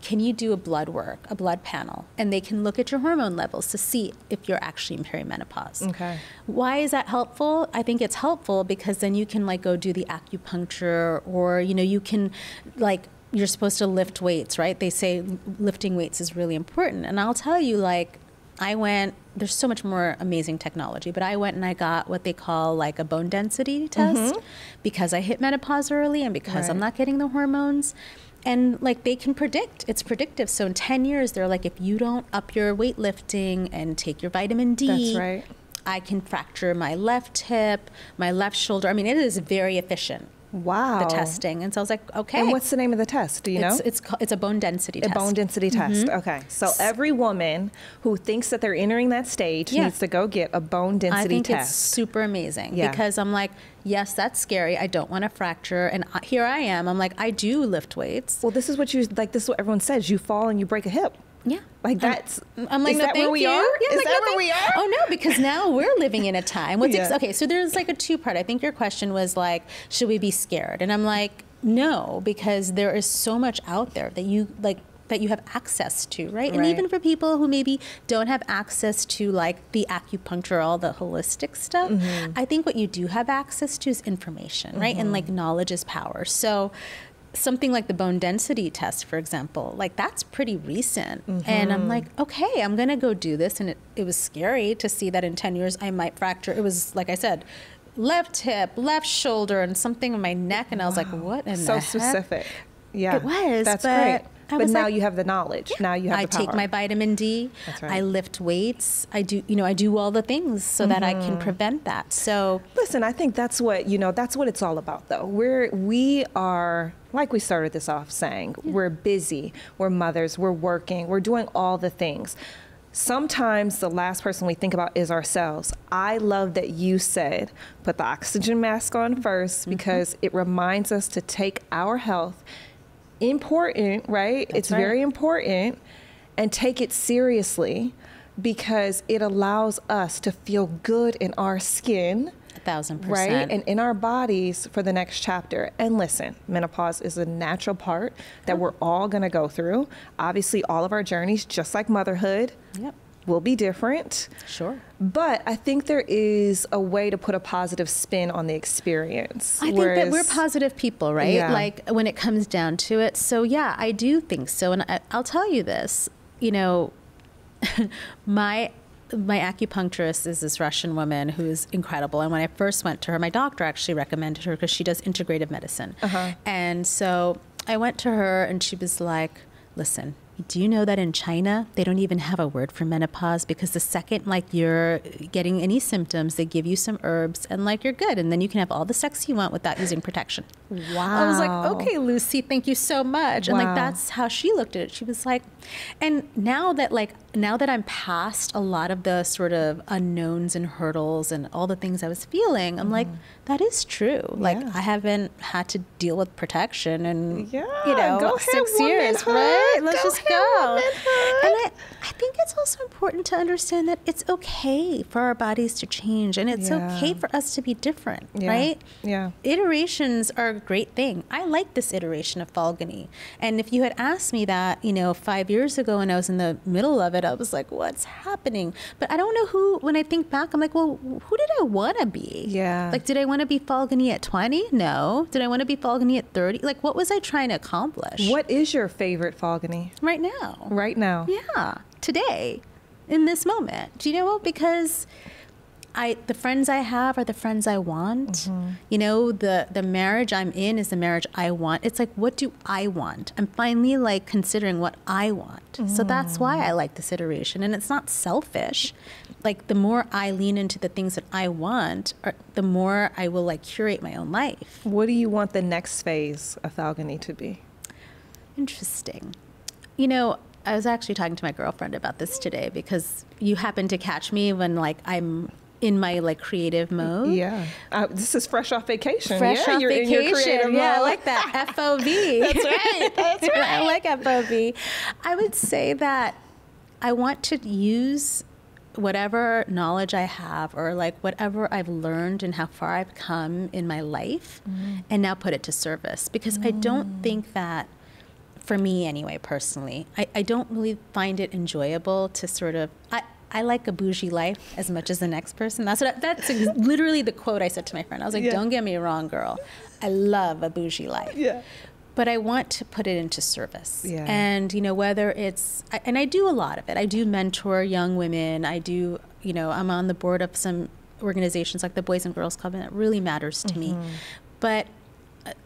[SPEAKER 1] can you do a blood panel? And they can look at your hormone levels to see if you're actually in perimenopause.
[SPEAKER 2] Okay.
[SPEAKER 1] Why is that helpful? I think it's helpful because then you can like go do the acupuncture, or, you know, you can like, you're supposed to lift weights, right? They say lifting weights is really important. And I'll tell you, like, there's so much more amazing technology, but I went and I got what they call like a bone density test because I hit menopause early and because I'm not getting the hormones. And like, they can predict, it's predictive. So in 10 years, they're like, if you don't up your weightlifting and take your vitamin D, I can fracture my left hip, my left shoulder. I mean, it is very efficient.
[SPEAKER 2] Wow.
[SPEAKER 1] The testing. And so I was like, okay.
[SPEAKER 2] And what's the name of the test? Do you know?
[SPEAKER 1] It's a bone density test.
[SPEAKER 2] A bone density test. Okay. So every woman who thinks that they're entering that stage needs to go get a bone density test.
[SPEAKER 1] I think it's super amazing because I'm like, yes, that's scary. I don't want to fracture. And here I am. I'm like, I do lift weights.
[SPEAKER 2] Well, this is what everyone says. You fall and you break a hip.
[SPEAKER 1] Yeah.
[SPEAKER 2] Like that's,
[SPEAKER 1] I'm like,
[SPEAKER 2] is that where we are?
[SPEAKER 1] Yeah,
[SPEAKER 2] is that where we are?
[SPEAKER 1] Oh no, because now we're living in a time. Okay, so there's like a two-part. I think your question was like, should we be scared? And I'm like, no, because there is so much out there that you have access to, right? And even for people who maybe don't have access to like the acupuncture, all the holistic stuff, I think what you do have access to is information, right? And like knowledge is power. So something like the bone density test, for example, like that's pretty recent. And I'm like, okay, I'm going to go do this. And it was scary to see that in 10 years I might fracture. It was, like I said, left hip, left shoulder, and something in my neck. And I was like, what in the heck?
[SPEAKER 2] So specific. Yeah.
[SPEAKER 1] It was.
[SPEAKER 2] That's great. But now
[SPEAKER 1] like,
[SPEAKER 2] you have the knowledge. Now you have the power.
[SPEAKER 1] I take my vitamin D.
[SPEAKER 2] That's right.
[SPEAKER 1] I lift weights. I do all the things so that I can prevent that. So
[SPEAKER 2] listen, I think that's what it's all about though. We are, like we started this off saying, we're busy, we're mothers, we're working, we're doing all the things. Sometimes the last person we think about is ourselves. I love that you said, put the oxygen mask on first, because it reminds us to take our health important, right? It's very important, and take it seriously, because it allows us to feel good in our skin.
[SPEAKER 1] 1,000%.
[SPEAKER 2] Right? And in our bodies for the next chapter. And listen, menopause is a natural part that we're all going to go through. Obviously, all of our journeys, just like motherhood, will be different.
[SPEAKER 1] Sure.
[SPEAKER 2] But I think there is a way to put a positive spin on the experience.
[SPEAKER 1] I think that we're positive people, right?
[SPEAKER 2] Yeah.
[SPEAKER 1] Like when it comes down to it. So yeah, I do think so. And I'll tell you this, you know, my acupuncturist is this Russian woman who is incredible. And when I first went to her, my doctor actually recommended her because she does integrative medicine. And so I went to her and she was like, listen, do you know that in China, they don't even have a word for menopause, because the second like you're getting any symptoms, they give you some herbs and like you're good. And then you can have all the sex you want without using protection.
[SPEAKER 2] Wow.
[SPEAKER 1] I was like, okay, Lucy, thank you so much. And like, that's how she looked at it. She was like, and now that I'm past a lot of the sort of unknowns and hurdles and all the things I was feeling, I'm like, that is true. Like I haven't had to deal with protection in, you know, 6 years, right? Let's just go. And I think it's also important to understand that it's okay for our bodies to change, and it's okay for us to be different, right?
[SPEAKER 2] Yeah.
[SPEAKER 1] Iterations are a great thing. I like this iteration of Falguni. And if you had asked me that, you know, 5 years ago when I was in the middle of it, I was like, what's happening? But I don't know who, when I think back, I'm like, well, who did I want to be?
[SPEAKER 2] Yeah.
[SPEAKER 1] Like, did I want to be Falguni at 20? No. Did I want to be Falguni at 30? Like, what was I trying to accomplish?
[SPEAKER 2] What is your favorite Falguni?
[SPEAKER 1] Right now.
[SPEAKER 2] Right now.
[SPEAKER 1] Yeah. Today. In this moment. Do you know what? Because the friends I have are the friends I want. You know, the marriage I'm in is the marriage I want. It's like, what do I want? I'm finally like considering what I want. So that's why I like this iteration. And it's not selfish. Like the more I lean into the things that I want, the more I will like curate my own life.
[SPEAKER 2] What do you want the next phase of Falguni to be?
[SPEAKER 1] Interesting. You know, I was actually talking to my girlfriend about this today, because you happen to catch me when like I'm in my like creative mode.
[SPEAKER 2] Yeah. This is fresh off vacation.
[SPEAKER 1] Fresh off
[SPEAKER 2] you're
[SPEAKER 1] vacation.
[SPEAKER 2] In your creative
[SPEAKER 1] yeah,
[SPEAKER 2] mode.
[SPEAKER 1] I like that. FOV.
[SPEAKER 2] That's right. That's right.
[SPEAKER 1] I like FOV. I would say that I want to use whatever knowledge I have, or like whatever I've learned and how far I've come in my life, and now put it to service. Because I don't think that, for me anyway, personally, I don't really find it enjoyable to sort of, I like a bougie life as much as the next person. That's literally the quote I said to my friend. I was like, don't get me wrong, girl. I love a bougie life. Yeah. But I want to put it into service. Yeah. And, you know, whether it's, and I do a lot of it. I do mentor young women. I do, you know, I'm on the board of some organizations like the Boys and Girls Club, and it really matters to me. But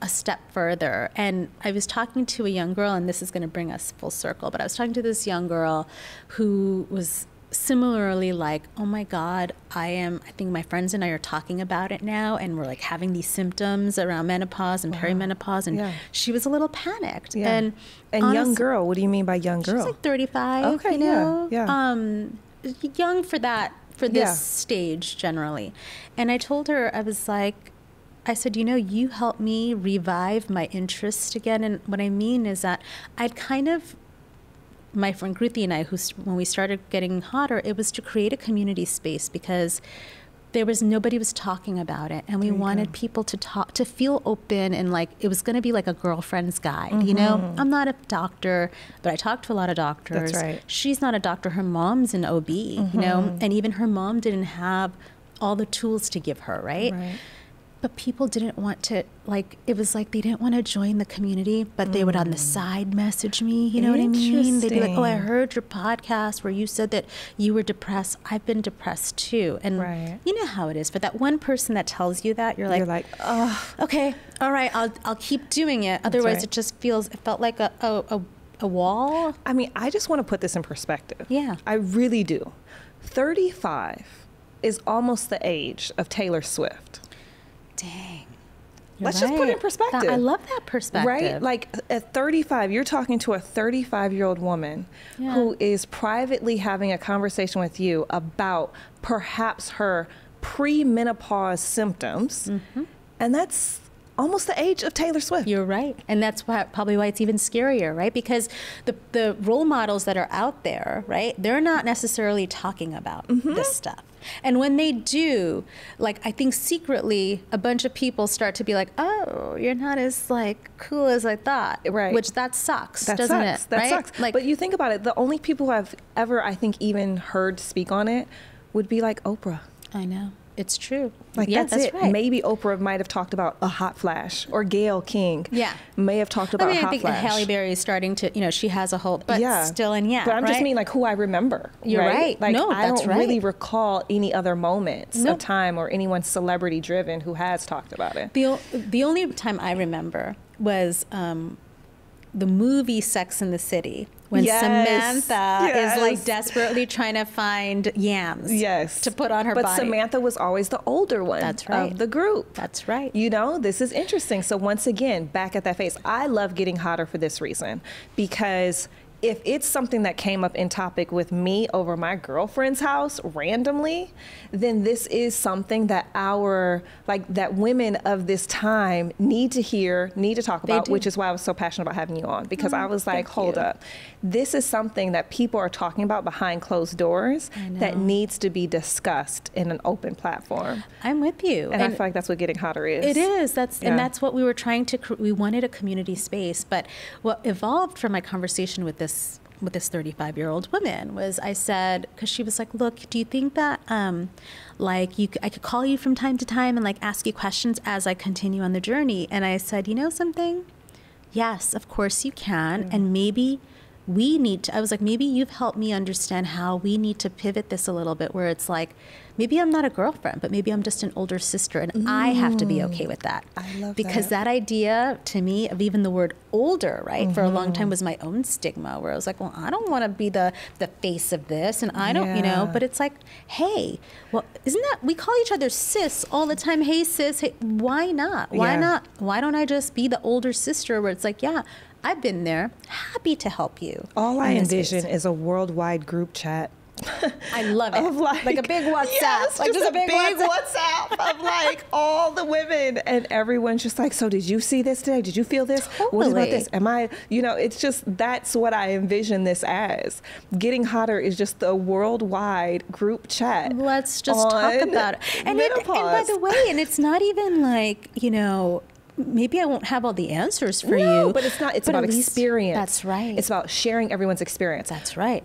[SPEAKER 1] a step further, and I was talking to a young girl, and this is going to bring us full circle, but I was talking to this young girl who was similarly like, oh my God, I think my friends and I are talking about it now, and we're like having these symptoms around menopause and perimenopause, and she was a little panicked. And honestly,
[SPEAKER 2] young girl, what do you mean by young girl?
[SPEAKER 1] She's like 35,
[SPEAKER 2] okay,
[SPEAKER 1] you know?
[SPEAKER 2] Yeah.
[SPEAKER 1] Young for this stage generally. And I told her, I said, you know, you helped me revive my interest again. And what I mean is that I'd kind of, my friend Kruti and I, when we started getting hotter, it was to create a community space, because nobody was talking about it. And we wanted people to talk, to feel open, and like, it was going to be like a girlfriend's guide, you know? I'm not a doctor, but I talk to a lot of doctors.
[SPEAKER 2] That's right.
[SPEAKER 1] She's not a doctor. Her mom's an OB, you know? And even her mom didn't have all the tools to give her, right? But people didn't want to, like, it was like they didn't want to join the community, but they would on the side message me, you know what I mean? They'd be like, oh, I heard your podcast where you said that you were depressed. I've been depressed too. And you know how it is. For that one person that tells you that, you're like, oh, okay, all right, I'll keep doing it. Otherwise, it just it felt like a wall.
[SPEAKER 2] I mean, I just want to put this in perspective.
[SPEAKER 1] Yeah.
[SPEAKER 2] I really do. 35 is almost the age of Taylor Swift.
[SPEAKER 1] Dang.
[SPEAKER 2] Let's just put it in perspective.
[SPEAKER 1] I love that perspective.
[SPEAKER 2] Right? Like at 35, you're talking to a 35-year-old woman who is privately having a conversation with you about perhaps her pre-menopause symptoms. And that's almost the age of Taylor Swift.
[SPEAKER 1] You're right. And that's probably why it's even scarier, right? Because the role models that are out there, right, they're not necessarily talking about this stuff. And when they do, like, I think secretly a bunch of people start to be like, oh, you're not as like cool as I thought. Right. Which that sucks, doesn't it?
[SPEAKER 2] That
[SPEAKER 1] right?
[SPEAKER 2] sucks.
[SPEAKER 1] Like,
[SPEAKER 2] but you think about it, the only people who I've ever, I think, even heard speak on it would be like Oprah.
[SPEAKER 1] I know. It's true.
[SPEAKER 2] Like,
[SPEAKER 1] yeah,
[SPEAKER 2] that's it.
[SPEAKER 1] Right.
[SPEAKER 2] Maybe Oprah might have talked about a hot flash, or Gayle King may have talked about a hot flash.
[SPEAKER 1] I think Halle Berry is starting to, you know, she has a whole, but still,
[SPEAKER 2] But I'm just meaning like who I remember.
[SPEAKER 1] You're right.
[SPEAKER 2] Like,
[SPEAKER 1] no,
[SPEAKER 2] I
[SPEAKER 1] that's
[SPEAKER 2] don't really recall any other moments of time or anyone celebrity driven who has talked about it.
[SPEAKER 1] The only time I remember was the movie Sex and the City, when Samantha is like desperately trying to find yams to put on her body.
[SPEAKER 2] But Samantha was always the older one of the group.
[SPEAKER 1] That's right.
[SPEAKER 2] You know, this is interesting. So once again, back at that phase, I love Getting Hotter for this reason, because if it's something that came up in topic with me over my girlfriend's house randomly, then this is something that that women of this time need to hear, need to talk about, which is why I was so passionate about having you on, because I was like, hold up. This is something that people are talking about behind closed doors that needs to be discussed in an open platform.
[SPEAKER 1] I'm with you.
[SPEAKER 2] And I feel like that's what Getting Hotter is.
[SPEAKER 1] It is. And that's what we were trying to, we wanted a community space. But what evolved from my conversation with this 35-year-old woman was, I said, because she was like, look, do you think that I could call you from time to time and like ask you questions as I continue on the journey? And I said, you know something? Yes, of course you can. And maybe we need to, I was like, maybe you've helped me understand how we need to pivot this a little bit, where it's like, maybe I'm not a girlfriend, but maybe I'm just an older sister, and I have to be okay with that.
[SPEAKER 2] I love
[SPEAKER 1] because that idea to me of even the word older, right, for a long time was my own stigma, where I was like, well, I don't want to be the face of this, and I don't, you know, but it's like, hey, well, isn't that, we call each other sis all the time, hey sis, hey, why not? Why not? Why don't I just be the older sister where it's like, yeah, I've been there, happy to help you.
[SPEAKER 2] All I envision is a worldwide group chat.
[SPEAKER 1] I love it.
[SPEAKER 2] Of like
[SPEAKER 1] a big WhatsApp.
[SPEAKER 2] Yes,
[SPEAKER 1] like
[SPEAKER 2] just a big WhatsApp of like all the women, and everyone's just like, so did you see this today? Did you feel this?
[SPEAKER 1] Totally.
[SPEAKER 2] What about this? Am I, you know, it's just, that's what I envision this as. Getting Hotter is just the worldwide group chat.
[SPEAKER 1] Let's just talk about it. And by the way, and it's not even like, you know, maybe I won't have all the answers for you.
[SPEAKER 2] But it's not, it's about experience.
[SPEAKER 1] That's right.
[SPEAKER 2] It's about sharing everyone's experience.
[SPEAKER 1] That's right.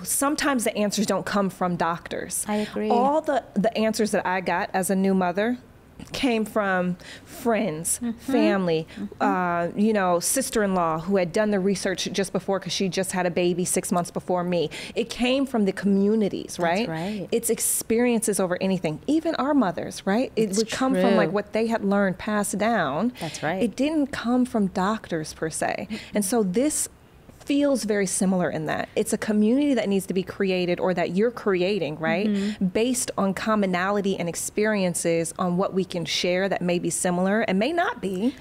[SPEAKER 2] Sometimes the answers don't come from doctors.
[SPEAKER 1] I agree.
[SPEAKER 2] All the answers that I got as a new mother came from friends, family, you know, sister-in-law who had done the research just before, because she just had a baby 6 months before me. It came from the communities, right?
[SPEAKER 1] That's right.
[SPEAKER 2] It's experiences over anything. Even our mothers, right? It would come from like what they had learned, passed down.
[SPEAKER 1] That's right.
[SPEAKER 2] It didn't come from doctors per se. And so this feels very similar in that it's a community that needs to be created, or that you're creating, right? Based on commonality and experiences on what we can share that may be similar and may not be.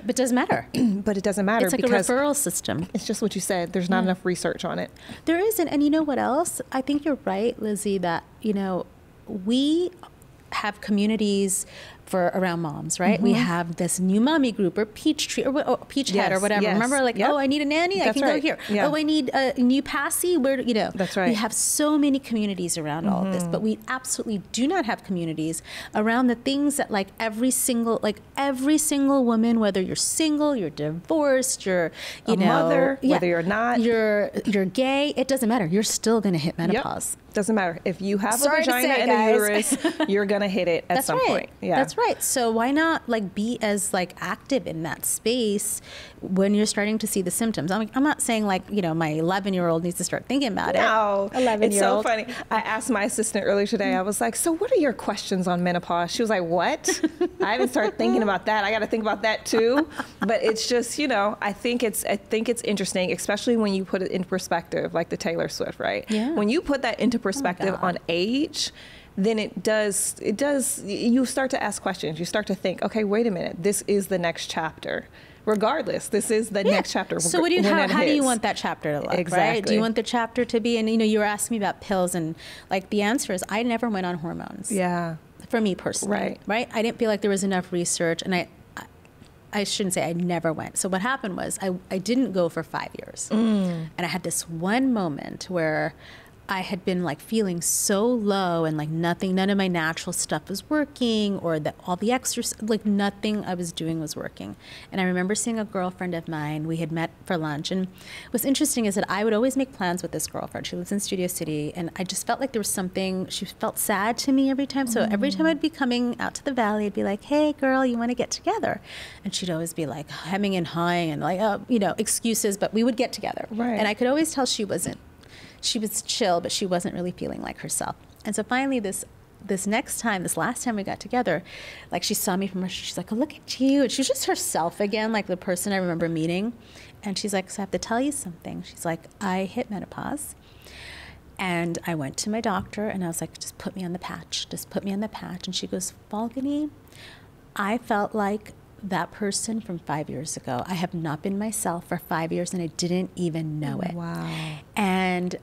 [SPEAKER 1] But it doesn't matter.
[SPEAKER 2] But it doesn't matter,
[SPEAKER 1] it's like
[SPEAKER 2] because
[SPEAKER 1] a referral system.
[SPEAKER 2] It's just what you said. There's not enough research on it.
[SPEAKER 1] There isn't. And you know what else? I think you're right, Lizzy, that, you know, we have communities for around moms, right? We have this new mommy group, or Peachtree, or Peachhead, or whatever. Remember, like, oh, I need a nanny, I can go here. Oh, I need a new passy, where, you know.
[SPEAKER 2] That's right.
[SPEAKER 1] We have so many communities around all of this, but we absolutely do not have communities around the things that, like, every single woman, whether you're single, you're divorced, you're, you know,
[SPEAKER 2] mother, whether you're not,
[SPEAKER 1] you're gay, it doesn't matter. You're still going to hit menopause.
[SPEAKER 2] Doesn't matter. If you have a vagina and a uterus, you're going to hit it at some point. Yeah.
[SPEAKER 1] That's right. So why not, like, be as, like, active in that space when you're starting to see the symptoms? I'm not saying, like, you know, my 11-year-old needs to start thinking about it.
[SPEAKER 2] No,
[SPEAKER 1] 11-year-old.
[SPEAKER 2] It's so funny. I asked my assistant earlier today, I was like, so what are your questions on menopause? She was like, what? I haven't started thinking about that. I got to think about that too. But it's just, you know, I think it's interesting, especially when you put it in perspective, like the Taylor Swift, right?
[SPEAKER 1] Yeah.
[SPEAKER 2] When you put that into perspective on age, then it does, you start to ask questions. You start to think, okay, wait a minute, this is the next chapter. Regardless, this is the next chapter.
[SPEAKER 1] So how do you want that chapter to look,
[SPEAKER 2] exactly.
[SPEAKER 1] Right? Do you want the chapter to be, and, you know, you were asking me about pills, and, like, the answer is I never went on hormones.
[SPEAKER 2] Yeah.
[SPEAKER 1] For me personally.
[SPEAKER 2] Right.
[SPEAKER 1] I didn't feel like there was enough research, and I shouldn't say I never went. So what happened was I didn't go for 5 years. And I had this one moment where I had been like feeling so low and like none of my natural stuff was working, or that all the exercise, like nothing I was doing was working. And I remember seeing a girlfriend of mine, we had met for lunch. And what's interesting is that I would always make plans with this girlfriend. She lives in Studio City. And I just felt like there was something, she felt sad to me every time. So every time I'd be coming out to the valley, I'd be like, hey girl, you want to get together? And she'd always be like hemming and hawing and like, excuses, but we would get together.
[SPEAKER 2] Right.
[SPEAKER 1] And I could always tell she wasn't. She was chill, but she wasn't really feeling like herself. And so finally this last time we got together, like she saw me from her, she's like, oh, look at you. And she was just herself again, like the person I remember meeting. And she's like, so I have to tell you something. She's like, I hit menopause. And I went to my doctor and I was like, just put me on the patch. Just put me on the patch. And she goes, Falguni, I felt like that person from 5 years ago. I have not been myself for 5 years and I didn't even know it.
[SPEAKER 2] Wow.
[SPEAKER 1] And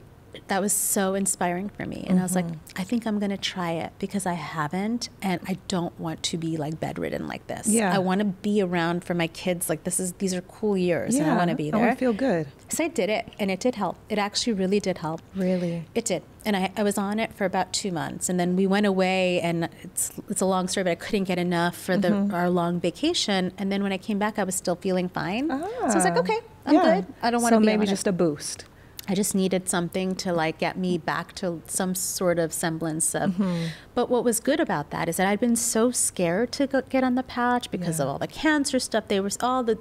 [SPEAKER 1] that was so inspiring for me. And I was like, I think I'm going to try it because I haven't, and I don't want to be like bedridden like this.
[SPEAKER 2] Yeah.
[SPEAKER 1] I want to be around for my kids. Like these are cool years and I want to be there.
[SPEAKER 2] I want to feel good.
[SPEAKER 1] So I did it and it did help. It actually really did help.
[SPEAKER 2] Really?
[SPEAKER 1] It did. And I was on it for about 2 months, and then we went away, and it's a long story, but I couldn't get enough for our long vacation. And then when I came back, I was still feeling fine. So I was like, okay, I'm good. I don't want to be
[SPEAKER 2] maybe
[SPEAKER 1] on
[SPEAKER 2] just
[SPEAKER 1] it.
[SPEAKER 2] a boost.
[SPEAKER 1] I just needed something to like get me back to some sort of semblance of. But what was good about that is that I'd been so scared to get on the patch because of all the cancer stuff. There was all the,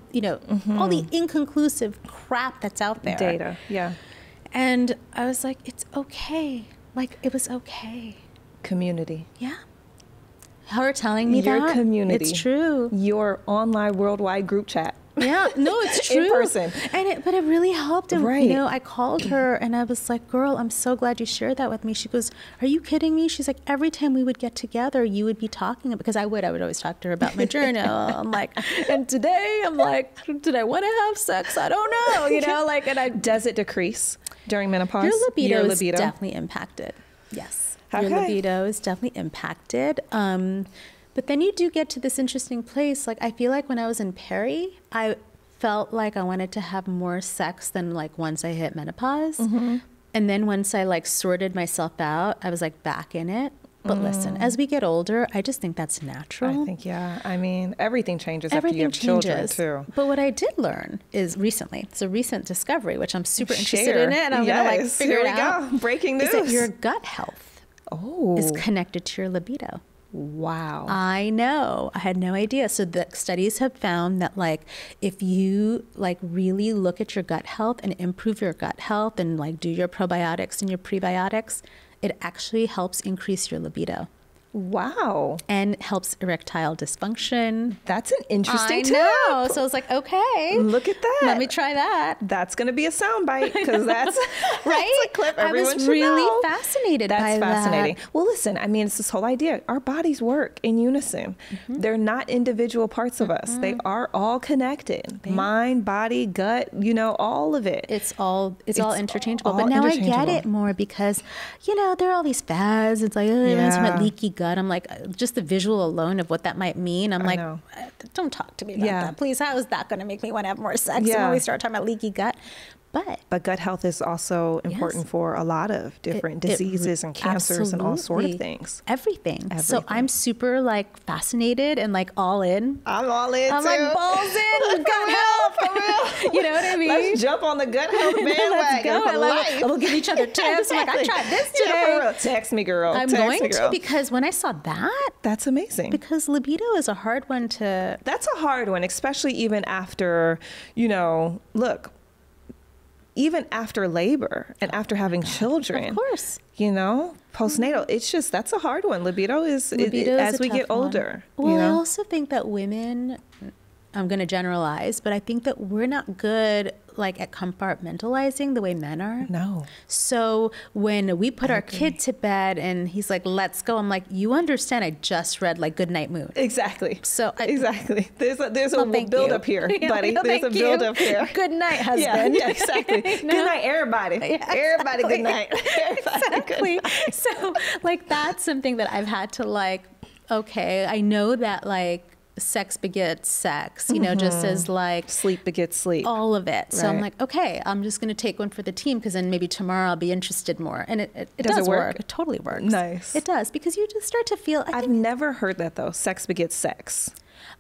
[SPEAKER 1] all the inconclusive crap that's out there.
[SPEAKER 2] Data, yeah.
[SPEAKER 1] And I was like, it's okay. Like, it was okay.
[SPEAKER 2] Community.
[SPEAKER 1] Yeah. Her telling me
[SPEAKER 2] Your
[SPEAKER 1] that.
[SPEAKER 2] community.
[SPEAKER 1] It's true.
[SPEAKER 2] Your online worldwide group chat.
[SPEAKER 1] Yeah, no, it's true.
[SPEAKER 2] In person.
[SPEAKER 1] But it really helped. And,
[SPEAKER 2] Right.
[SPEAKER 1] I called her and I was like, girl, I'm so glad you shared that with me. She goes, are you kidding me? She's like, every time we would get together, you would be talking, because I would always talk to her about my journal. I'm like, and today I'm like, did I want to have sex? I don't know,
[SPEAKER 2] Does it decrease during menopause?
[SPEAKER 1] Your libido is definitely impacted. Yes.
[SPEAKER 2] Okay.
[SPEAKER 1] Your libido is definitely impacted. But then you do get to this interesting place. Like, I feel like when I was in peri, I felt like I wanted to have more sex than like once I hit menopause. And then once I like sorted myself out, I was like back in it. But listen, as we get older, I just think that's natural.
[SPEAKER 2] I think, yeah. I mean, everything changes after you have children, too.
[SPEAKER 1] But what I did learn is recently, it's a recent discovery, which I'm super interested in it. And I'm going to like figure it out.
[SPEAKER 2] Go. Breaking news.
[SPEAKER 1] Is that your gut health is connected to your libido.
[SPEAKER 2] Wow.
[SPEAKER 1] I know. I had no idea. So the studies have found that like if you like really look at your gut health and improve your gut health and like do your probiotics and your prebiotics, it actually helps increase your libido.
[SPEAKER 2] Wow.
[SPEAKER 1] And helps erectile dysfunction.
[SPEAKER 2] That's an interesting tip.
[SPEAKER 1] I know. So I was like, okay.
[SPEAKER 2] Look at that.
[SPEAKER 1] Let me try that.
[SPEAKER 2] That's going to be a soundbite, because that's,
[SPEAKER 1] right?
[SPEAKER 2] That's a clip everyone
[SPEAKER 1] I was
[SPEAKER 2] should
[SPEAKER 1] really
[SPEAKER 2] know.
[SPEAKER 1] fascinated by that.
[SPEAKER 2] That's fascinating. Well, listen, I mean, it's this whole idea. Our bodies work in unison. They're not individual parts of us. They are all connected. Mind, body, gut, all of it.
[SPEAKER 1] It's all interchangeable.
[SPEAKER 2] all
[SPEAKER 1] But now I get
[SPEAKER 2] interchangeable.
[SPEAKER 1] it more because, there are all these fads. It's like, it's my leaky gut. I'm like, just the visual alone of what that might mean. I'm like, don't talk to me about that. Please, how is that going to make me want to have more sex when we start talking about leaky gut? But
[SPEAKER 2] gut health is also important for a lot of different diseases and cancers and all sort of things.
[SPEAKER 1] Everything. So I'm super like fascinated and like all in.
[SPEAKER 2] I'm all in
[SPEAKER 1] I'm
[SPEAKER 2] too.
[SPEAKER 1] like balls in gut health.
[SPEAKER 2] For real.
[SPEAKER 1] You know what I mean?
[SPEAKER 2] Let's jump on the gut health bandwagon.
[SPEAKER 1] Let's go.
[SPEAKER 2] For life.
[SPEAKER 1] We'll give each other tips. I'm like, I tried this today.
[SPEAKER 2] Yeah, for real. Text me, girl.
[SPEAKER 1] I'm
[SPEAKER 2] Text
[SPEAKER 1] going
[SPEAKER 2] me, girl.
[SPEAKER 1] to, because when I saw that,
[SPEAKER 2] that's amazing.
[SPEAKER 1] because libido is a hard one to.
[SPEAKER 2] That's a hard one, especially even after, look, even after labor and after having children.
[SPEAKER 1] Of course.
[SPEAKER 2] Postnatal, it's just, that's a hard one. Libido is as we get older.
[SPEAKER 1] Well, I also think that women, I'm going to generalize, but I think that we're not good like at compartmentalizing the way men are.
[SPEAKER 2] No.
[SPEAKER 1] So when we put our kid to bed and he's like, let's go, I'm like, you understand I just read like Goodnight Moon.
[SPEAKER 2] Exactly.
[SPEAKER 1] So
[SPEAKER 2] exactly. There's a build up here, buddy. There's a build up here.
[SPEAKER 1] Good night, husband.
[SPEAKER 2] Yeah, exactly. Good night, everybody.
[SPEAKER 1] Yeah,
[SPEAKER 2] everybody, good night.
[SPEAKER 1] Exactly.
[SPEAKER 2] Good night.
[SPEAKER 1] So like that's something that I've had to like, okay, I know that like sex begets sex, you know, just as like
[SPEAKER 2] sleep begets sleep,
[SPEAKER 1] all of it. So I'm
[SPEAKER 2] Right.
[SPEAKER 1] like, okay, I'm just going to take one for the team because then maybe tomorrow I'll be interested more. And it does work. It totally works.
[SPEAKER 2] Nice.
[SPEAKER 1] It does, because you just start to feel,
[SPEAKER 2] I've never heard that though. Sex begets sex.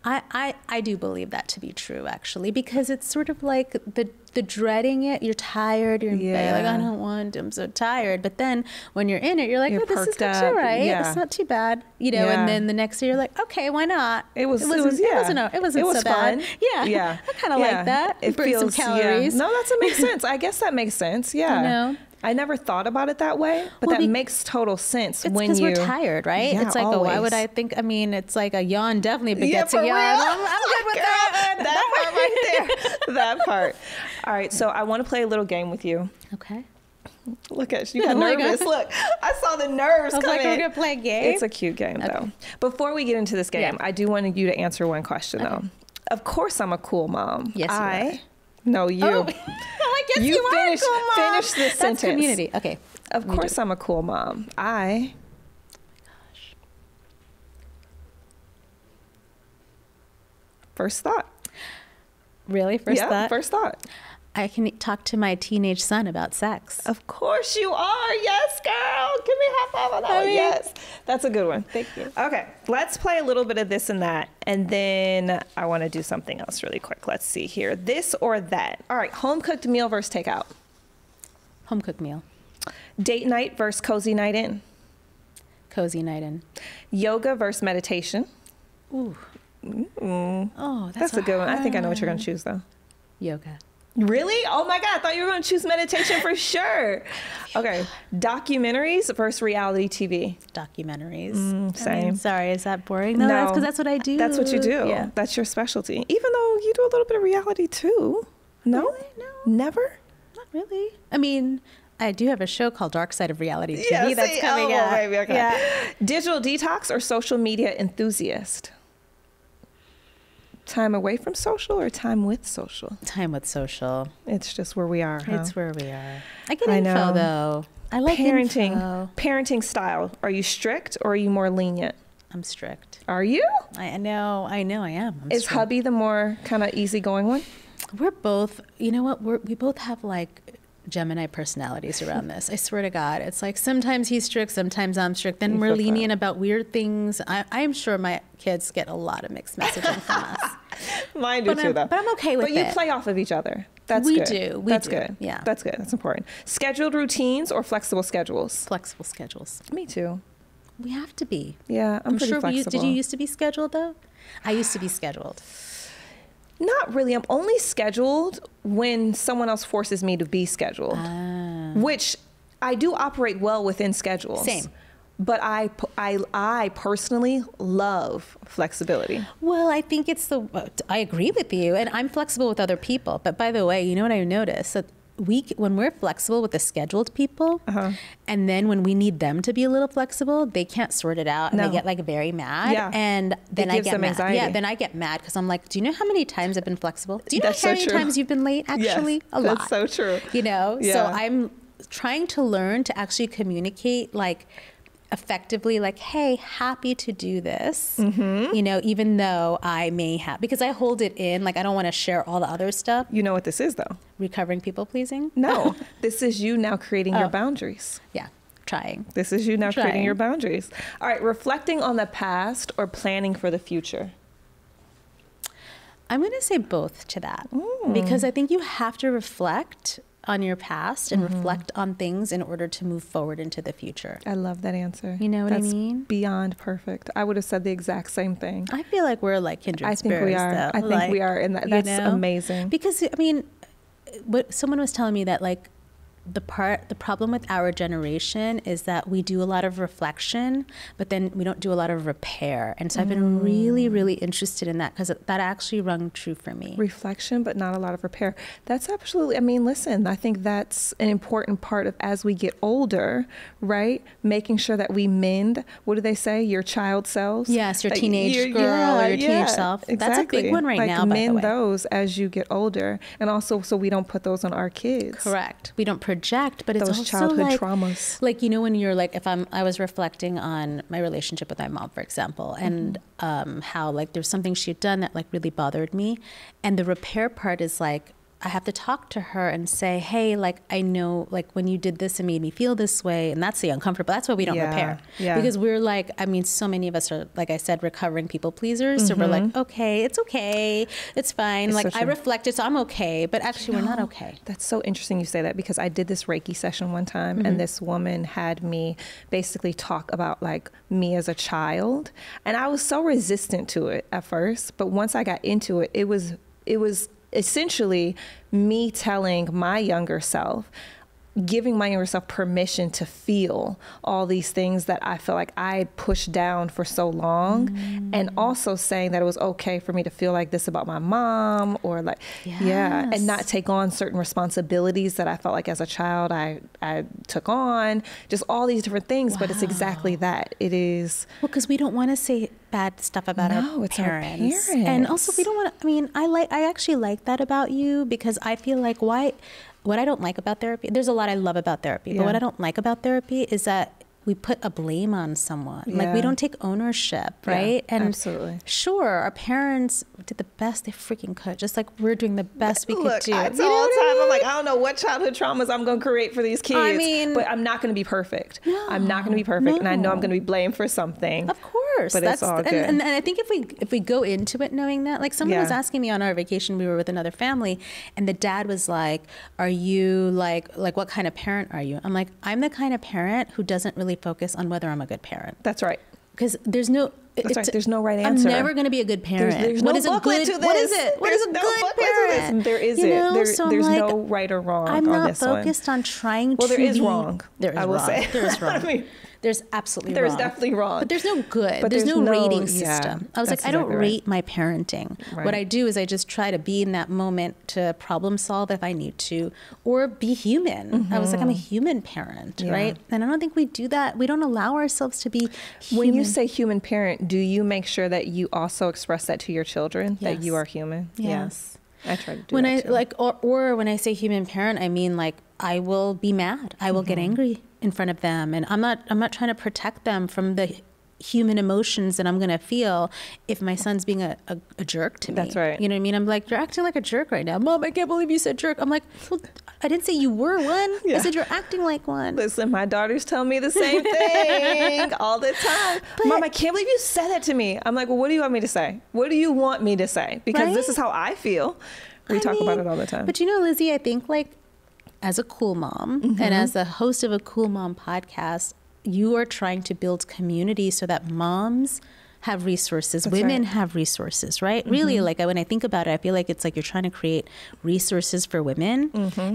[SPEAKER 1] I do believe that to be true, actually, because it's sort of like the dreading it. You're tired. You're in bed. Like, I don't want. I'm so tired. But then when you're in it, you're like, oh, this is actually all right.
[SPEAKER 2] Yeah.
[SPEAKER 1] It's not too bad, you know. And then the next day, you're like, okay, why not?
[SPEAKER 2] It wasn't
[SPEAKER 1] so bad.
[SPEAKER 2] fun.
[SPEAKER 1] Yeah. I kind of like that.
[SPEAKER 2] It
[SPEAKER 1] burn some calories.
[SPEAKER 2] No, that makes sense. I guess that makes sense. Yeah.
[SPEAKER 1] You know?
[SPEAKER 2] I never thought about it that way, but that makes total sense
[SPEAKER 1] it's
[SPEAKER 2] when
[SPEAKER 1] because we're tired, right?
[SPEAKER 2] Yeah,
[SPEAKER 1] it's like,
[SPEAKER 2] always.
[SPEAKER 1] why would I think? I mean, it's like a yawn definitely begets a yawn.
[SPEAKER 2] Real?
[SPEAKER 1] I'm good with that.
[SPEAKER 2] That part right there. That part. All right, so I want to play a little game with you.
[SPEAKER 1] Okay.
[SPEAKER 2] Look at you. You got nervous. Look, I saw the nerves coming.
[SPEAKER 1] We're gonna play a game.
[SPEAKER 2] It's a cute game, though. Before we get into this game, I do want you to answer one question, though. Of course, I'm a cool mom.
[SPEAKER 1] Yes, you are.
[SPEAKER 2] No, you.
[SPEAKER 1] Oh, I guess you
[SPEAKER 2] finish,
[SPEAKER 1] are a cool mom.
[SPEAKER 2] Finish this sentence.
[SPEAKER 1] That's community. Okay.
[SPEAKER 2] Of course, I'm a cool mom. First thought.
[SPEAKER 1] Really? First thought?
[SPEAKER 2] First thought.
[SPEAKER 1] I can talk to my teenage son about sex.
[SPEAKER 2] Of course you are. Yes, girl. Give me a high five on that one. Yes. That's a good one.
[SPEAKER 1] Thank you.
[SPEAKER 2] Okay. Let's play a little bit of this and that. And then I want to do something else really quick. Let's see here. This or that. All right. Home cooked meal versus takeout.
[SPEAKER 1] Home cooked meal.
[SPEAKER 2] Date night versus cozy night in.
[SPEAKER 1] Cozy night in.
[SPEAKER 2] Yoga versus meditation.
[SPEAKER 1] Ooh. Oh,
[SPEAKER 2] That's a good one. I think I know what you're going to choose, though.
[SPEAKER 1] Yoga.
[SPEAKER 2] Really? Oh my God. I thought you were going to choose meditation for sure. Okay. Documentaries versus reality TV.
[SPEAKER 1] Documentaries.
[SPEAKER 2] Same.
[SPEAKER 1] I mean, sorry, is that boring? No, that's because that's what I do.
[SPEAKER 2] That's what you do.
[SPEAKER 1] Yeah.
[SPEAKER 2] That's your specialty. Even though you do a little bit of reality too. No?
[SPEAKER 1] Really? No.
[SPEAKER 2] Never?
[SPEAKER 1] Not really. I mean, I do have a show called Dark Side of Reality TV that's coming out.
[SPEAKER 2] Baby, okay.
[SPEAKER 1] Yeah.
[SPEAKER 2] Digital detox or social media enthusiast? Time away from social or time with social?
[SPEAKER 1] Time with social.
[SPEAKER 2] It's just where we are, huh?
[SPEAKER 1] It's where we are. I get info, though. I like
[SPEAKER 2] parenting.
[SPEAKER 1] Info.
[SPEAKER 2] Parenting style. Are you strict or are you more lenient?
[SPEAKER 1] I'm strict.
[SPEAKER 2] Are you?
[SPEAKER 1] I know I am.
[SPEAKER 2] Is
[SPEAKER 1] strict.
[SPEAKER 2] hubby the more kind of easygoing one?
[SPEAKER 1] We're both, you know what? We both have like Gemini personalities around this. I swear to God. It's like sometimes he's strict, sometimes I'm strict. Then we're lenient about weird things. I'm sure my kids get a lot of mixed messaging from us.
[SPEAKER 2] Mine do too, though.
[SPEAKER 1] But I'm okay with it.
[SPEAKER 2] But you play off of each other. That's
[SPEAKER 1] we
[SPEAKER 2] good.
[SPEAKER 1] do.
[SPEAKER 2] That's good.
[SPEAKER 1] Yeah.
[SPEAKER 2] That's good. That's important. Scheduled routines or flexible schedules?
[SPEAKER 1] Flexible schedules.
[SPEAKER 2] Me too.
[SPEAKER 1] We have to be.
[SPEAKER 2] Yeah, I'm pretty
[SPEAKER 1] sure
[SPEAKER 2] flexible.
[SPEAKER 1] Did you used to be scheduled, though? I used to be scheduled.
[SPEAKER 2] Not really. I'm only scheduled when someone else forces me to be scheduled, which I do operate well within schedules.
[SPEAKER 1] Same.
[SPEAKER 2] But I personally love flexibility.
[SPEAKER 1] Well, I think I agree with you, and I'm flexible with other people. But by the way, you know what I noticed? That when we're flexible with the scheduled people, and then when we need them to be a little flexible, they can't sort it out, and they get like very mad.
[SPEAKER 2] Yeah.
[SPEAKER 1] And then I get mad.
[SPEAKER 2] Anxiety.
[SPEAKER 1] Yeah, then I get mad because I'm like, do you know how many times I've been flexible? Do you know
[SPEAKER 2] That's
[SPEAKER 1] how
[SPEAKER 2] so
[SPEAKER 1] many
[SPEAKER 2] true.
[SPEAKER 1] times you've been late? Actually,
[SPEAKER 2] Yes,
[SPEAKER 1] a lot.
[SPEAKER 2] that's so true.
[SPEAKER 1] You know,
[SPEAKER 2] Yeah.
[SPEAKER 1] so I'm trying to learn to actually communicate like effectively, like, hey, happy to do this, you know, even though I may have, because I hold it in, like I don't want to share all the other stuff.
[SPEAKER 2] You know what this is, though?
[SPEAKER 1] Recovering people pleasing?
[SPEAKER 2] No, this is you now creating your boundaries.
[SPEAKER 1] Yeah, trying.
[SPEAKER 2] This is you now creating
[SPEAKER 1] Trying.
[SPEAKER 2] your boundaries. All right, reflecting on the past or planning for the future?
[SPEAKER 1] I'm going to say both to that because I think you have to reflect on your past and reflect on things in order to move forward into the future.
[SPEAKER 2] I love that answer.
[SPEAKER 1] You know what
[SPEAKER 2] That's
[SPEAKER 1] I mean?
[SPEAKER 2] Beyond perfect. I would have said the exact same thing.
[SPEAKER 1] I feel like we're like kindred
[SPEAKER 2] I think
[SPEAKER 1] spirits.
[SPEAKER 2] we are.
[SPEAKER 1] Though.
[SPEAKER 2] I think we are, and that's amazing.
[SPEAKER 1] Because I mean, what someone was telling me that like the problem with our generation is that we do a lot of reflection, but then we don't do a lot of repair. And so I've been really, really interested in that because that actually rung true for me.
[SPEAKER 2] Reflection, but not a lot of repair. That's absolutely, I mean, listen, I think that's an important part of as we get older, right? Making sure that we mend, what do they say? Your child selves?
[SPEAKER 1] Yes, your teenage girl or your teenage self.
[SPEAKER 2] Exactly.
[SPEAKER 1] That's a big one right now, by the way.
[SPEAKER 2] Mend those as you get older. And also so we don't put those on our kids.
[SPEAKER 1] Correct. We don't project project, but it's
[SPEAKER 2] those
[SPEAKER 1] also
[SPEAKER 2] childhood
[SPEAKER 1] like,
[SPEAKER 2] traumas.
[SPEAKER 1] like, you know, when you're like, I was reflecting on my relationship with my mom, for example, and how like there's something she had done that like really bothered me. And the repair part is like, I have to talk to her and say, hey, like, I know, like, when you did this, it made me feel this way. And that's the uncomfortable. That's why we don't repair.
[SPEAKER 2] Yeah.
[SPEAKER 1] Because we're like, I mean, so many of us are, like I said, recovering people pleasers. So we're like, okay, it's fine.
[SPEAKER 2] It's
[SPEAKER 1] like,
[SPEAKER 2] so
[SPEAKER 1] I
[SPEAKER 2] true.
[SPEAKER 1] reflected, so I'm okay. But actually, we're not okay.
[SPEAKER 2] That's so interesting you say that, because I did this Reiki session one time, and this woman had me basically talk about like me as a child. And I was so resistant to it at first. But once I got into it, it was essentially me telling my younger self, giving my younger self permission to feel all these things that I feel like I pushed down for so long, and also saying that it was okay for me to feel like this about my mom, or like, and not take on certain responsibilities that I felt like as a child I took on, just all these different things. But it's exactly that. It is.
[SPEAKER 1] Well, because we don't want to say bad stuff about our parents. And also we don't want to, I mean, I actually like that about you, because I feel like what I don't like about therapy, there's a lot I love about therapy, but what I don't like about therapy is that we put a blame on someone. Like, we don't take ownership, right? And
[SPEAKER 2] absolutely.
[SPEAKER 1] Sure, our parents did the best they freaking could, just like we're doing the best we could do.
[SPEAKER 2] I tell all the time, I'm like, I don't know what childhood traumas I'm going to create for these kids.
[SPEAKER 1] I mean,
[SPEAKER 2] but I'm not going to be perfect. I'm not going to be perfect. And I know I'm going to be blamed for something.
[SPEAKER 1] Of course.
[SPEAKER 2] But it's all good.
[SPEAKER 1] And I think if we go into it knowing that, like someone was asking me on our vacation, we were with another family, and the dad was like, are you like what kind of parent are you? I'm like, I'm the kind of parent who doesn't really focus on whether I'm a good parent.
[SPEAKER 2] That's right.
[SPEAKER 1] Because there's no...
[SPEAKER 2] That's right. There's no right answer.
[SPEAKER 1] I'm never going to be a good parent.
[SPEAKER 2] There's no booklet to this.
[SPEAKER 1] What is it? What is a good parent?
[SPEAKER 2] There isn't.
[SPEAKER 1] You know? So
[SPEAKER 2] there's
[SPEAKER 1] like,
[SPEAKER 2] no right or wrong
[SPEAKER 1] I'm
[SPEAKER 2] on
[SPEAKER 1] not
[SPEAKER 2] this one.
[SPEAKER 1] focused on trying to
[SPEAKER 2] Well, there is
[SPEAKER 1] be,
[SPEAKER 2] wrong.
[SPEAKER 1] There is
[SPEAKER 2] I will
[SPEAKER 1] wrong.
[SPEAKER 2] say.
[SPEAKER 1] There is wrong.
[SPEAKER 2] I mean,
[SPEAKER 1] there's absolutely
[SPEAKER 2] there's
[SPEAKER 1] wrong.
[SPEAKER 2] definitely wrong.
[SPEAKER 1] But there's no good.
[SPEAKER 2] But
[SPEAKER 1] there's no rating
[SPEAKER 2] yeah,
[SPEAKER 1] system. I was like,
[SPEAKER 2] that's
[SPEAKER 1] I don't
[SPEAKER 2] exactly
[SPEAKER 1] rate my parenting.
[SPEAKER 2] Right.
[SPEAKER 1] What I do is I just try to be in that moment to problem solve if I need to, or be human. I was like, I'm a human parent, right? And I don't think we do that. We don't allow ourselves to be human.
[SPEAKER 2] When you say human parent, do you make sure that you also express that to your children, that you are human?
[SPEAKER 1] Yes.
[SPEAKER 2] I try to do
[SPEAKER 1] when
[SPEAKER 2] that
[SPEAKER 1] I
[SPEAKER 2] too.
[SPEAKER 1] like, or when I say human parent, I mean like I will be mad. I will get angry in front of them, and I'm not trying to protect them from the human emotions that I'm going to feel if my son's being a jerk to me.
[SPEAKER 2] That's right.
[SPEAKER 1] You know what I mean? I'm like, you're acting like a jerk right now. Mom, I can't believe you said jerk. I'm like, well, I didn't say you were one. I said you're acting like one.
[SPEAKER 2] Listen, my daughters tell me the same thing all the time. Mom, I can't believe you said that to me. I'm like, well, what do you want me to say? What do you want me to say? Because this is how I feel. We talk about it all the time.
[SPEAKER 1] But you know, Lizzy, I think like as a cool mom and as the host of a Cool Mom podcast, you are trying to build community so that moms have resources, women have resources, right? Really, like when I think about it, I feel like it's like you're trying to create resources for women.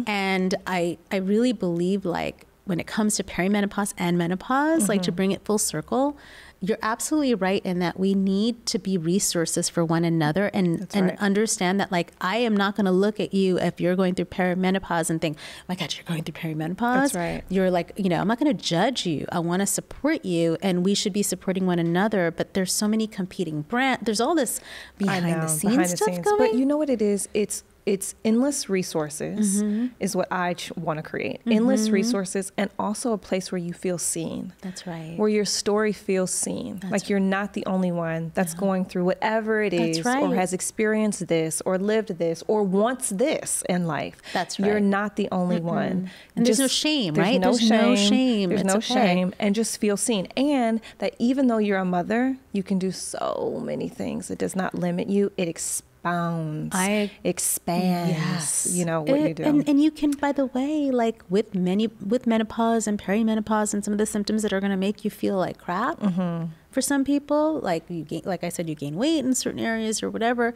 [SPEAKER 1] And I really believe like when it comes to perimenopause and menopause, like to bring it full circle, you're absolutely right in that we need to be resources for one another and understand that like I am not going to look at you if you're going through perimenopause and think, oh my God, you're going through perimenopause.
[SPEAKER 2] That's right.
[SPEAKER 1] You're like, you know, I'm not going to judge you. I want to support you, and we should be supporting one another. But there's so many competing brands. There's all this behind the scenes stuff going.
[SPEAKER 2] But you know what it is? It's endless resources is what I want to create. Endless resources, and also a place where you feel seen.
[SPEAKER 1] That's right.
[SPEAKER 2] Where your story feels seen. Like you're not the only one that's going through whatever it is, or has experienced this, or lived this, or wants this in life.
[SPEAKER 1] That's right.
[SPEAKER 2] You're not the only one.
[SPEAKER 1] And there's no shame, right? There's no shame.
[SPEAKER 2] There's
[SPEAKER 1] It's
[SPEAKER 2] no
[SPEAKER 1] okay.
[SPEAKER 2] shame. And just feel seen. And that even though you're a mother, you can do so many things. It does not limit you. It expands, you know, what you do.
[SPEAKER 1] And you can, by the way, like with menopause and perimenopause and some of the symptoms that are going to make you feel like crap for some people, like you gain, like I said, you gain weight in certain areas or whatever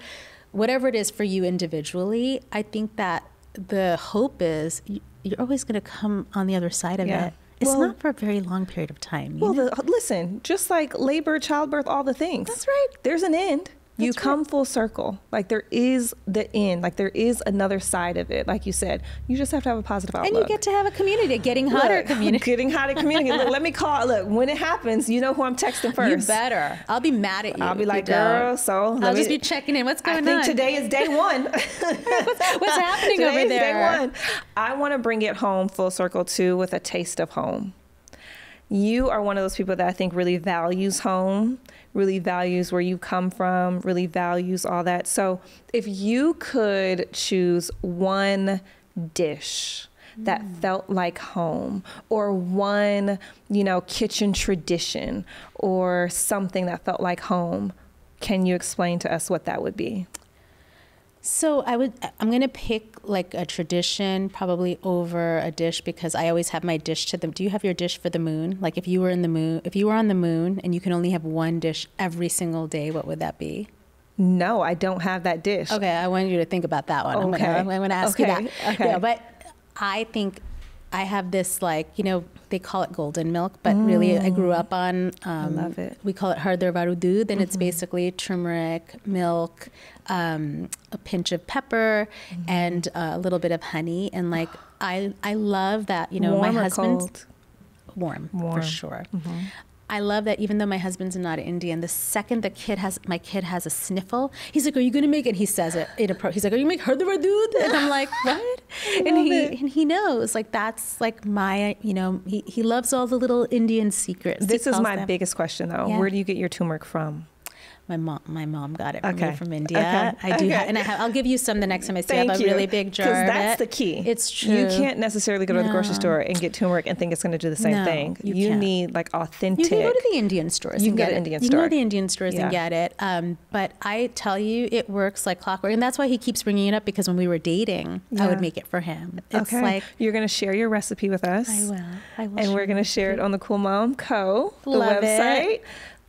[SPEAKER 1] it is for you individually. I think that the hope is you're always going to come on the other side of it. It's not for a very long period of time.
[SPEAKER 2] Listen, just like labor, childbirth, all the things.
[SPEAKER 1] That's right.
[SPEAKER 2] There's an end. You come full circle. Like there is the end. Like there is another side of it. Like you said, you just have to have a positive outlook.
[SPEAKER 1] And you get to have a community, getting hotter community.
[SPEAKER 2] Getting hotter community. Look, let me call. Look, when it happens, you know who I'm texting first.
[SPEAKER 1] You better. I'll be mad at you.
[SPEAKER 2] I'll be like, girl, so
[SPEAKER 1] I'll just be checking in. What's going on?
[SPEAKER 2] I think today is day one.
[SPEAKER 1] What's happening
[SPEAKER 2] today
[SPEAKER 1] over
[SPEAKER 2] is
[SPEAKER 1] there?
[SPEAKER 2] Day one. I want to bring it home full circle too with a taste of home. You are one of those people that I think really values home, really values where you come from, really values all that. So if you could choose one dish that felt like home, or one, kitchen tradition or something that felt like home, can you explain to us what that would be?
[SPEAKER 1] So I'm going to pick like a tradition probably over a dish, because I always have my dish to them. Do you have your dish for the moon? Like if you were on the moon and you can only have one dish every single day, what would that be?
[SPEAKER 2] No, I don't have that dish.
[SPEAKER 1] Okay, I want you to think about that one.
[SPEAKER 2] Okay.
[SPEAKER 1] I'm going to ask you that.
[SPEAKER 2] Okay.
[SPEAKER 1] Yeah, but I think I have this, like, they call it golden milk, but really I grew up on,
[SPEAKER 2] I love it.
[SPEAKER 1] We call it harder varudud, and it's basically turmeric, milk, a pinch of pepper, and a little bit of honey. And like, I love that,
[SPEAKER 2] warm
[SPEAKER 1] my
[SPEAKER 2] or
[SPEAKER 1] husband,
[SPEAKER 2] cold?
[SPEAKER 1] Warm, for sure. I love that even though my husband's not Indian, the second my kid has a sniffle, he's like, "Are you going to make it?" And he says it he's like, "Are you make harder varudud?" And I'm like, "What?" And he knows, like, that's like my, he loves all the little Indian secrets.
[SPEAKER 2] This is my biggest question though. Yeah. Where do you get your turmeric from?
[SPEAKER 1] My mom got it from me from India.
[SPEAKER 2] Okay.
[SPEAKER 1] I do, and I'll give you some the next time I see. I have a really big jar.
[SPEAKER 2] Because that's the key.
[SPEAKER 1] It's true.
[SPEAKER 2] You can't necessarily go to the grocery store and get turmeric and think it's going to do the same thing. You need like authentic.
[SPEAKER 1] You can go to the Indian stores.
[SPEAKER 2] You can go to Indian store.
[SPEAKER 1] You can go to the Indian stores and get it. But I tell you, it works like clockwork, and that's why he keeps bringing it up, because when we were dating, I would make it for him. It's like,
[SPEAKER 2] you're going to share your recipe with us.
[SPEAKER 1] I will.
[SPEAKER 2] And we're going to share it on the Cool Mom Co. the website.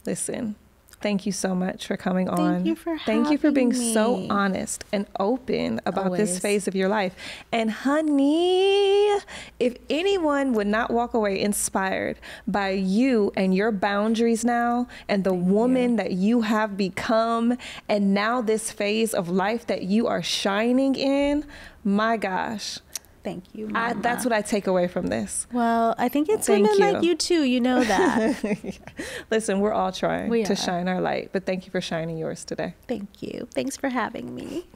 [SPEAKER 2] Listen. Thank you so much for coming on. Thank you for being so honest and open about this phase of your life. And honey, if anyone would not walk away inspired by you and your boundaries now, and the woman that you have become, and now this phase of life that you are shining in, my gosh.
[SPEAKER 1] Thank you, Mama.
[SPEAKER 2] That's what I take away from this.
[SPEAKER 1] Well, I think it's women like you too. You know that.
[SPEAKER 2] Listen, we're all trying to shine our light, but thank you for shining yours today.
[SPEAKER 1] Thank you. Thanks for having me.